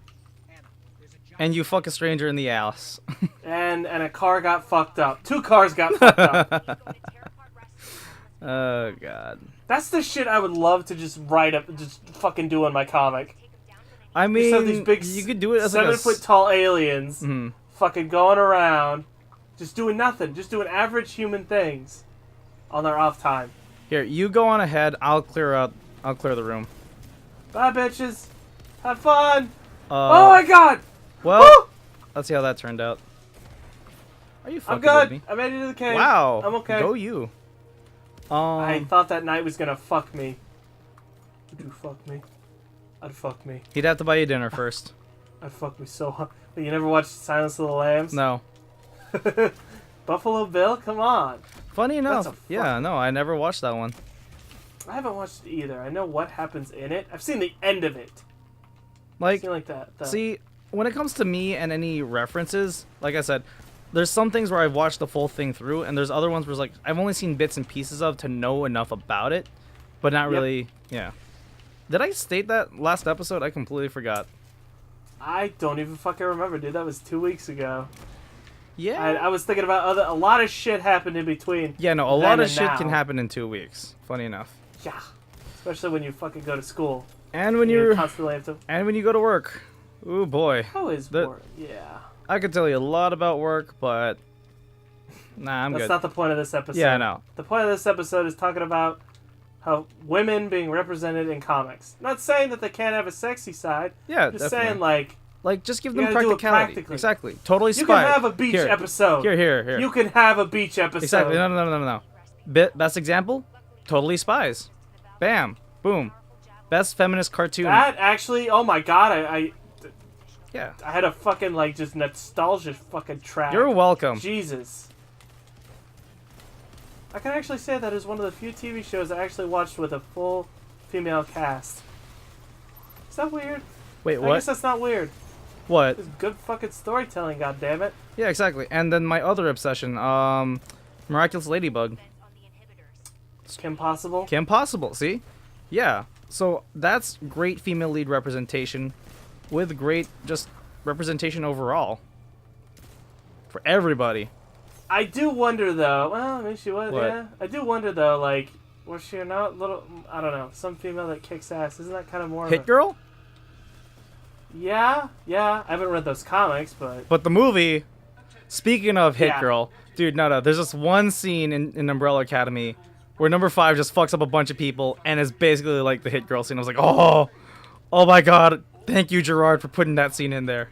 And you fuck a stranger in the ass. and a car got fucked up. 2 cars got fucked up. Oh, God. That's the shit I would love to just write up, just fucking do in my comic. I mean, Just have these big you could do it as 7-foot tall aliens Mm-hmm. fucking going around, just doing nothing, just doing average human things on their off time. Here, you go on ahead. I'll clear the room. Bye, bitches. Have fun. Oh my god. Well, Woo! let's see how that turned out. Are you I'm fucking good. with me? I made it to the cave. Wow. I'm okay. Go you. I thought that night was gonna fuck me. Would you fuck me? I'd fuck me. He'd have to buy you dinner first. I'd fuck me so hard. But you never watched Silence of the Lambs? No. Buffalo Bill? Come on. Funny enough. That's Yeah, no, I never watched that one. I haven't watched it either. I know what happens in it. I've seen the end of it. Like, Like that. see, when it comes to me and any references, like I said, there's some things where I've watched the full thing through, and there's other ones where it's like I've only seen bits and pieces of to know enough about it, but not really. Yeah. Did I state that last episode? I completely forgot. I don't even fucking remember, dude. That was 2 weeks ago. Yeah. I was thinking about a lot of shit happened in between. Yeah, no, a lot of shit now. can happen in 2 weeks. Funny enough. Yeah. Especially when you fucking go to school. And when you you're constantly have to. and when you go to work. Ooh boy. Always boring. Yeah. I could tell you a lot about work, but nah, I'm That's good. not the point of this episode. Yeah, I know. The point of this episode is talking about how women being represented in comics. Not saying that they can't have a sexy side. Yeah, Just definitely. saying, like, just give you them gotta do it practicality. practically. Exactly. Totally you spy. can have a beach episode. Here. You can have a beach episode. Exactly. No. Best example? Totally Spies. Bam. Boom. Best feminist cartoon. That actually, oh my god, Yeah. I had a fucking, like, just nostalgia fucking track. You're welcome. Jesus. I can actually say that is one of the few TV shows I actually watched with a full female cast. Is that weird? Wait, I what? guess that's not weird. What? It's good fucking storytelling, goddammit. Yeah, exactly. And then my other obsession, Miraculous Ladybug. Kim Possible? Kim Possible, see? Yeah. So that's great female lead representation with great just representation overall. For everybody. I do wonder, though. Well, I mean, she was, What? yeah. I do wonder, though, like, was she not little, I don't know, some female that kicks ass. Isn't that kind of more of Hit a... Girl? Yeah. I haven't read those comics, but... But the movie, speaking of Hit Yeah. Girl, dude, no. There's this one scene in Umbrella Academy where number 5 just fucks up a bunch of people and is basically like the Hit Girl scene. I was like, Oh my god. Thank you, Gerard, for putting that scene in there.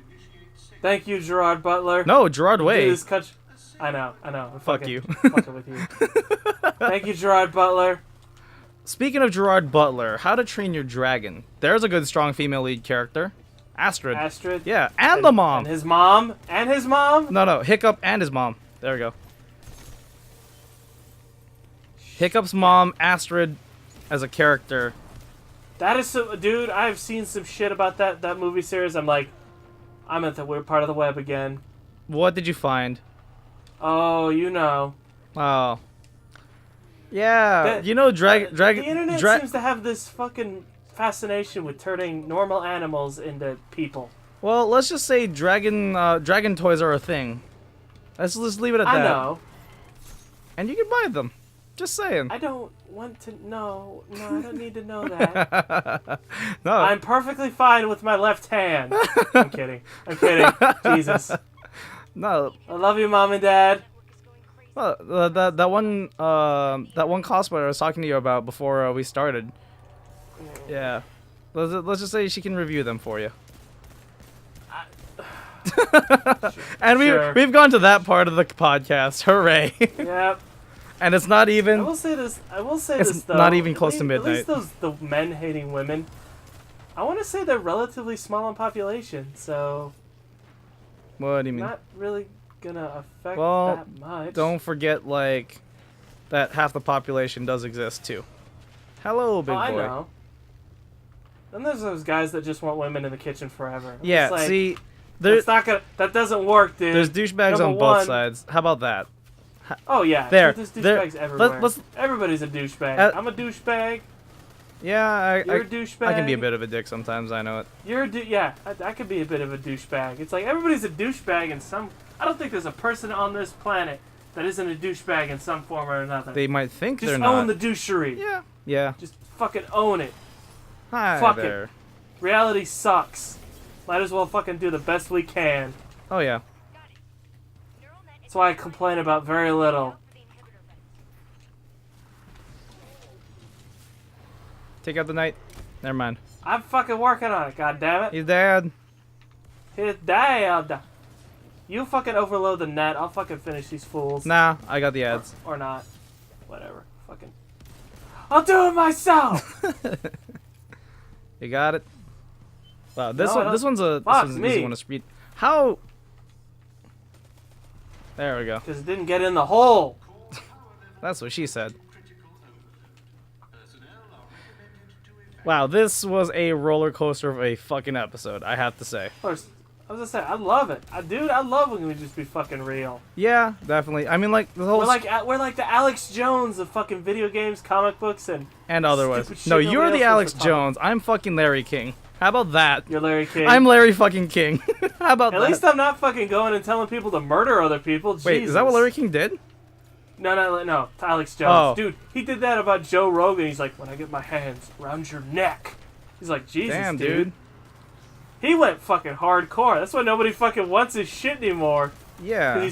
Thank you, Gerard Butler. No, Gerard Way. I know. Fuck you. Fucking with you. Thank you, Gerard Butler. Speaking of Gerard Butler, How to Train Your Dragon. There's a good, strong female lead character. Astrid. Astrid. Yeah, and the mom. And his mom. And his mom? No, Hiccup and his mom. There we go. Hiccup's mom, Astrid, as a character. That is so... Dude, I've seen some shit about that movie series. I'm like, I'm at the weird part of the web again. What did you find? Oh, you know. Oh. Yeah, you know, the internet seems to have this fucking fascination with turning normal animals into people. Well, let's just say dragon toys are a thing. Let's just leave it at that. I know. And you can buy them. Just saying. I don't want to know. No, I don't need to know that. No. I'm perfectly fine with my left hand. I'm kidding. Jesus. No. I love you, Mom and Dad. Well, that one cosplayer I was talking to you about before we started. Yeah. Let's just say she can review them for you. And we've gone to that part of the podcast. Hooray! Yep. And it's not even. I will say this though. It's not even close to midnight. At least the men hating women. I want to say they're relatively small in population, so. What do you mean? Not really gonna affect well, that much. Don't forget like that half the population does exist too. Hello, big boy. I know. Then there's those guys that just want women in the kitchen forever. Yeah, like, see, that doesn't work, dude. There's douchebags on both sides. How about that? Oh yeah, there's douchebags everywhere. Everybody's a douchebag. I'm a douchebag. Yeah, You're a douchebag. I can be a bit of a dick sometimes. I know it. I could be a bit of a douchebag. It's like everybody's a douchebag in some. I don't think there's a person on this planet that isn't a douchebag in some form or another. They might think just they're not. Just own the douchery. Yeah. Just fucking own it. Hi Fuck there. it. Reality sucks. Might as well fucking do the best we can. Oh yeah. That's why I complain about very little. Take out the knight. Never mind. I'm fucking working on it, goddammit. He's dead. He's dead. You fucking overload the net. I'll fucking finish these fools. Nah, I got the ads. Or not. Whatever. Fucking. I'll do it myself! You got it? Wow, this one's an easy one to speed. How? There we go. Because it didn't get in the hole. That's what she said. Wow, this was a roller coaster of a fucking episode, I have to say. Of course. I was gonna say, I love it. I love when we just be fucking real. Yeah, definitely. I mean, like, the whole... We're like the Alex Jones of fucking video games, comic books, and otherwise. No, you're the Alex Jones. I'm fucking Larry King. How about that? You're Larry King. I'm Larry fucking King. How about that? At least I'm not fucking going and telling people to murder other people. Wait, Jesus. is that what Larry King did? No, Alex Jones. Oh. Dude, he did that about Joe Rogan. He's like, when I get my hands around your neck. He's like, Jesus, damn, dude. He went fucking hardcore. That's why nobody fucking wants his shit anymore. Yeah.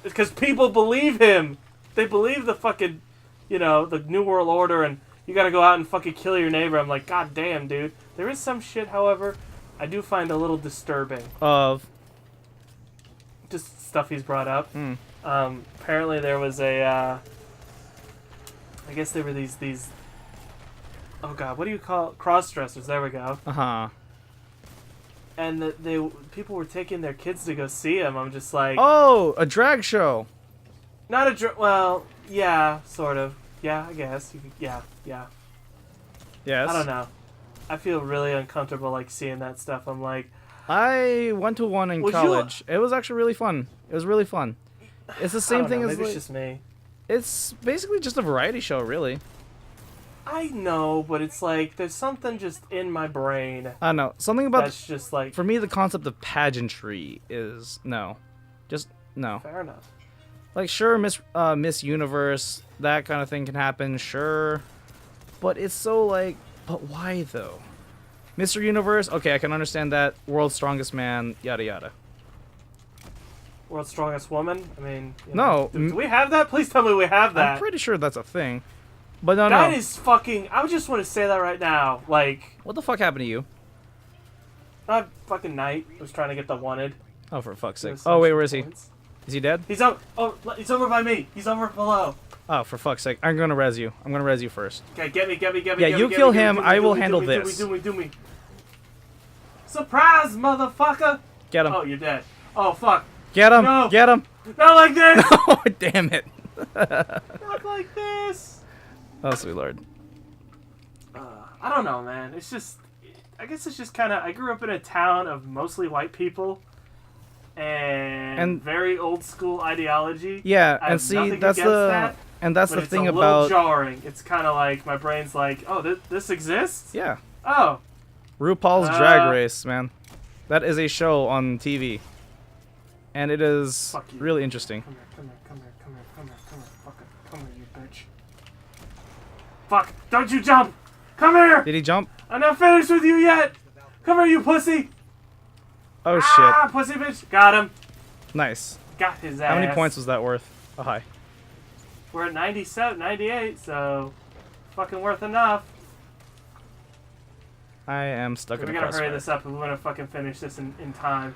Because people believe him. They believe the fucking, the New World Order, and you gotta go out and fucking kill your neighbor. I'm like, God damn, dude. There is some shit, however, I do find a little disturbing. Of? Just stuff he's brought up. Apparently there was I guess there were these, oh god, what do you call it? Cross-dressers, there we go. Uh-huh. And people were taking their kids to go see him. I'm just like... Oh, a drag show. Not a well, yeah, sort of. Yeah, I guess. Yeah. Yes. I don't know. I feel really uncomfortable, like, seeing that stuff. I'm like... I went to one in college. It was actually really fun. It was really fun. It's the same thing as... Maybe it's just me. It's basically just a variety show, really. I know, but it's like, there's something just in my brain. I know. Something about... That's just like... For me, the concept of pageantry is... No. Just... No. Fair enough. Like, sure, Miss Universe, that kind of thing can happen, sure. But it's so, like... But why, though? Mr. Universe, okay, I can understand that. World's Strongest Man, yada yada. World's Strongest Woman? I mean... No. Do we have that? Please tell me we have that. I'm pretty sure that's a thing. But no. That is fucking... I just want to say that right now. Like... What the fuck happened to you? Fucking Knight was trying to get the wanted. Oh, for fuck's sake. Oh, wait, where is he? Is he dead? He's up. Oh, he's over by me. He's over below. Oh, for fuck's sake. I'm gonna res you. I'm gonna res you first. Okay, get me. Yeah, you kill him. I will handle this. Do me. Surprise, motherfucker! Get him. Oh, you're dead. Oh, fuck. Get him. No. Get him. Not like this! Oh, damn it. Not like this! Oh, sweet lord. I don't know, man. It's just... I guess it's just kind of... I grew up in a town of mostly white people. And very old school ideology. Yeah, and see, that's the... And that's the thing about... It's a little jarring. It's kind of like... My brain's like, oh, this exists? Yeah. Oh. RuPaul's Drag Race, man. That is a show on TV. And it is really interesting. Come here, fucker. Come here, you bitch. Fuck, don't you jump! Come here! Did he jump? I'm not finished with you yet! Come here, you pussy! Oh, shit. Pussy bitch. Got him. Nice. Got his ass. How many points was that worth? Oh, hi. We're at 97, 98, so fucking worth enough. I am stuck in the crossfire. We gotta hurry this up if we want to fucking finish this in time.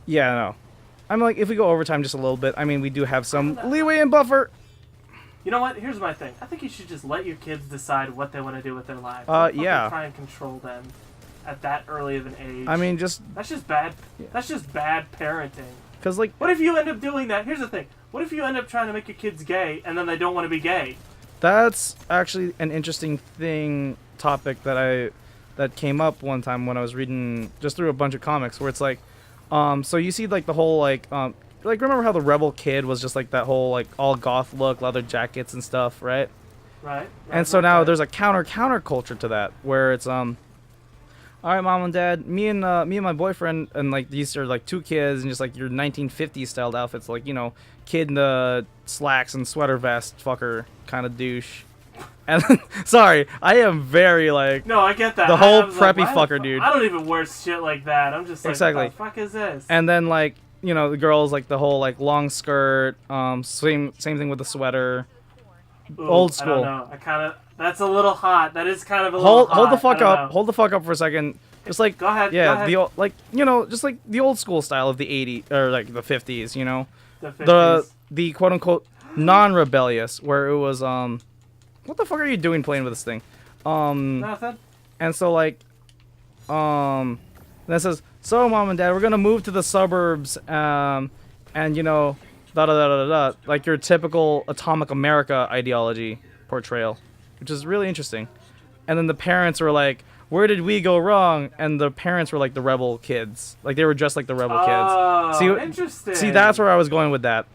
Yeah, no. I'm like, if we go overtime just a little bit, I mean, we do have some leeway and buffer. You know what? Here's my thing. I think you should just let your kids decide what they want to do with their lives. Yeah. Try and control them at that early of an age. I mean, that's just bad. Yeah. That's just bad parenting. Cause like, what if you end up doing that? Here's the thing. What if you end up trying to make your kids gay and then they don't want to be gay? That's actually an interesting topic that came up one time when I was reading just through a bunch of comics where it's like, so you see like the whole like remember how the rebel kid was just like that whole like all goth look, leather jackets and stuff, right? Right. And so now there's a counter culture to that where it's all right, mom and dad, me and my boyfriend, and like these are like two kids and just like your 1950s styled outfits, like, you know, kid in the slacks and sweater vest, fucker kind of douche. And sorry, I am very like, no, I get that. The whole preppy fucker, dude. I don't even wear shit like that. I'm just like, exactly. What the fuck is this? And then like, you know, the girls like the whole like long skirt, same thing with the sweater. Ooh, old school. I don't know. That's a little hot. That is kind of a little hot. Hold the fuck up. Hold the fuck up for a second. Just like, go ahead. Yeah, go ahead. the old, like, you know, just like the old school style of the 80s or like the 50s, you know. The 50s. The quote unquote non-rebellious, where it was what the fuck are you doing playing with this thing? Nothing. And so like and it says, so mom and dad, we're gonna move to the suburbs, and you know, like your typical Atomic America ideology portrayal, which is really interesting. And then the parents were like, where did we go wrong? And the parents were like the rebel kids, like they were just like the rebel kids. Oh, interesting. See, that's where I was going with that.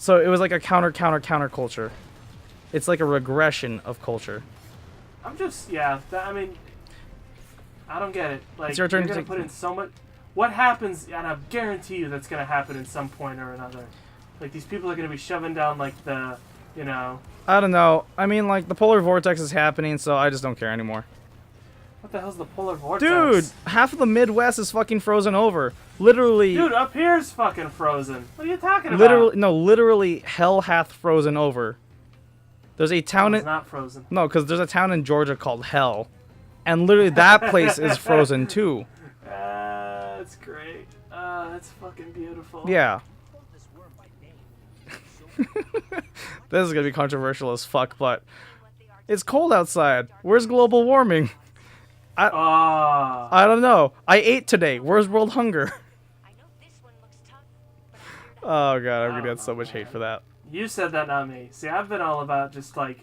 So it was like a counter culture. It's like a regression of culture. I'm just, yeah. I mean, I don't get it. Like, it's your turn you're gonna put in so much. What happens? And I guarantee you that's gonna happen in some point or another. Like, these people are gonna be shoving down like the, you know. I don't know. I mean, like the polar vortex is happening, so I just don't care anymore. What the hell's the polar vortex? Dude, half of the Midwest is fucking frozen over. Literally. Dude, up here's fucking frozen. What are you talking about? Literally, hell hath frozen over. There's a town it's not frozen. No, because there's a town in Georgia called Hell, and literally that place is frozen too. That's great. That's fucking beautiful. Yeah. This is gonna be controversial as fuck, but it's cold outside. Where's global warming? I don't know. I ate today. Where's world hunger? Oh god, I'm gonna get so much hate for that. You said that, not me. See, I've been all about just like.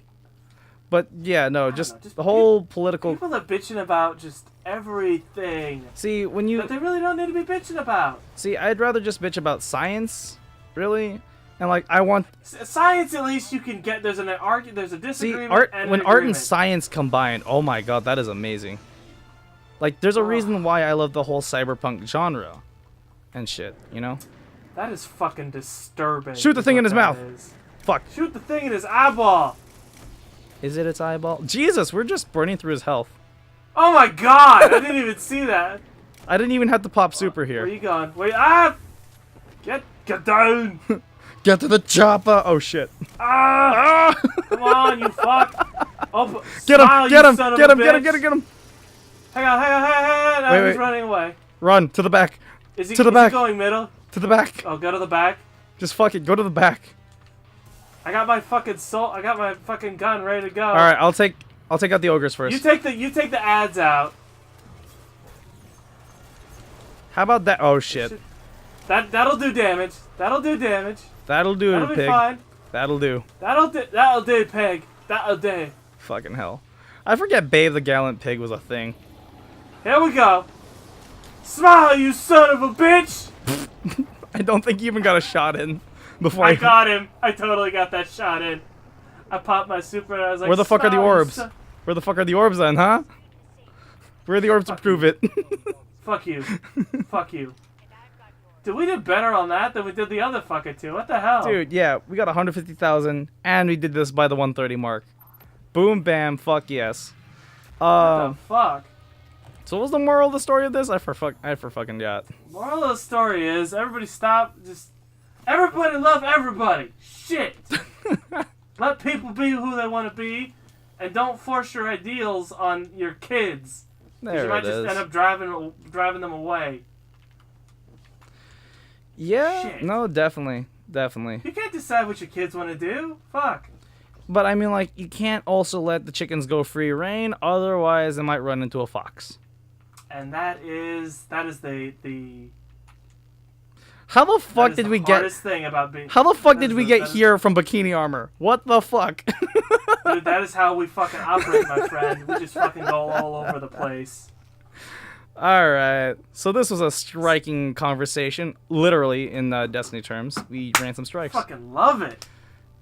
But yeah, no, just the whole political. People are bitching about just everything. See, when you. But they really don't need to be bitching about. See, I'd rather just bitch about science, really, and like I want. Science, at least you can get. There's an argument. There's a disagreement. See, art and when an art agreement. and science combined, oh my god, that is amazing. Like, there's a reason why I love the whole cyberpunk genre, and shit, you know. That is fucking disturbing. Shoot the thing in his mouth. Fuck. Shoot the thing in his eyeball. Is it its eyeball? Jesus, we're just burning through his health. Oh my god! I didn't even see that. I didn't even have to pop super here. Where are you going? Wait, Get down! Get to the chopper! Oh shit. Come on, you fuck! Oh, get him! smile, Get you him! son of Get a him! Get him! bitch. Get him! Get him! Hang on. Now Wait. he's running away. Run to the back. Is he to the back. He going middle? To the back. Oh, go to the back. Just fuck it. Go to the back. I got my fucking I got my fucking gun ready to go. All right, I'll take out the ogres first. You take the ads out. How about that? Oh shit. That'll do damage. That'll do damage. That'll do, That'll be pig. fine. That'll do. That'll do, pig. That'll do. Fucking hell. I forget Babe the Gallant Pig was a thing. Here we go. Smile, you son of a bitch! I don't think you even got a shot in before I got him. I totally got that shot in. I popped my super and I was like, where the fuck are the "Smile, you orbs? son-" Where the fuck are the orbs then, huh? Where are the orbs to prove it? Fuck you. Fuck you. Dude, we did better on that than we did the other fucker too. What the hell? Dude, yeah, we got 150,000 and we did this by the 130 mark. Boom, bam, fuck yes. What the fuck? So what was the moral of the story of this? I fucking got. Moral of the story is everybody stop. Just everybody love everybody. Shit. Let people be who they want to be, and don't force your ideals on your kids. There you might it just is. end up driving them away. Yeah, Shit. no, definitely. You can't decide what your kids want to do. Fuck. But I mean, like, you can't also let the chickens go free reign, otherwise they might run into a fox. And that is the How the fuck did we get? hardest thing about being. How the fuck did we get here from Bikini Armor? What the fuck? Dude, that is how we fucking operate, my friend. We just fucking go all over the place. Alright, so this was a striking conversation, literally, in Destiny terms. We ran some strikes. Fucking love it.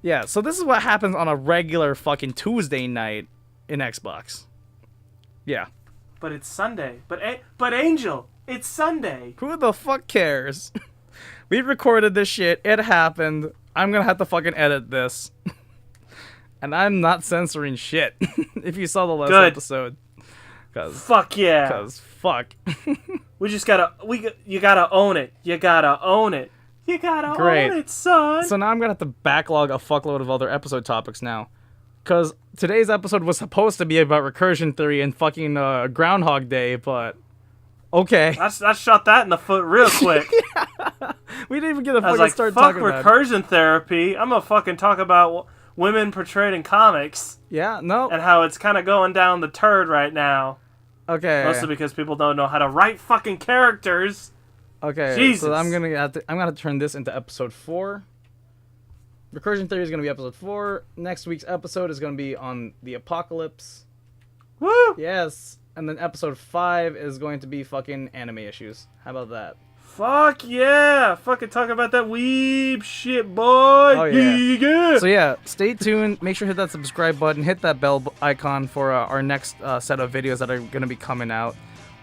Yeah, so this is what happens on a regular fucking Tuesday night in Xbox. Yeah. But it's Sunday. But Angel, it's Sunday. Who the fuck cares? We recorded this shit, it happened, I'm gonna have to fucking edit this. And I'm not censoring shit, if you saw the last episode. Fuck yeah. Cause fuck. We just you gotta own it. You gotta own it. You gotta own it, son. So now I'm gonna have to backlog a fuckload of other episode topics now. Cause today's episode was supposed to be about recursion theory and fucking Groundhog Day, but okay. I shot that in the foot real quick. We didn't even get a I was fucking like, start fuck talking about it. recursion therapy. I'm gonna fucking talk about women portrayed in comics. Yeah, no. And how it's kind of going down the turd right now. Okay. Mostly because people don't know how to write fucking characters. Okay. Jesus. So I'm gonna have to turn this into episode 4. Recursion theory is gonna be episode 4. Next week's episode is gonna be on the apocalypse. Woo! Yes. And then episode 5 is going to be fucking anime issues. How about that? Fuck yeah! Fucking talk about that weeb shit, boy! Oh yeah. So yeah, stay tuned. Make sure to hit that subscribe button. Hit that bell icon for our next set of videos that are gonna be coming out.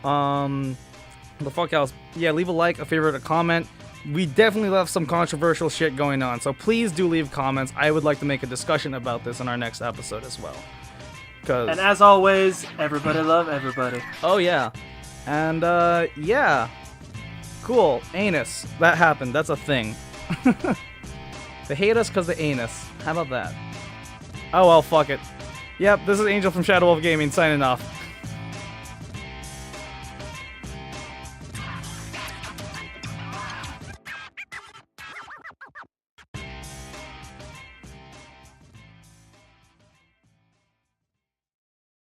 The fuck else? Yeah, leave a like, a favorite, a comment. We definitely left some controversial shit going on, so please do leave comments. I would like to make a discussion about this in our next episode as well. And as always, everybody love everybody. Oh yeah. And yeah. Cool. Anus. That happened. That's a thing. They hate us because they anus. How about that? Oh well, fuck it. Yep, this is Angel from Shadow Wolf Gaming signing off.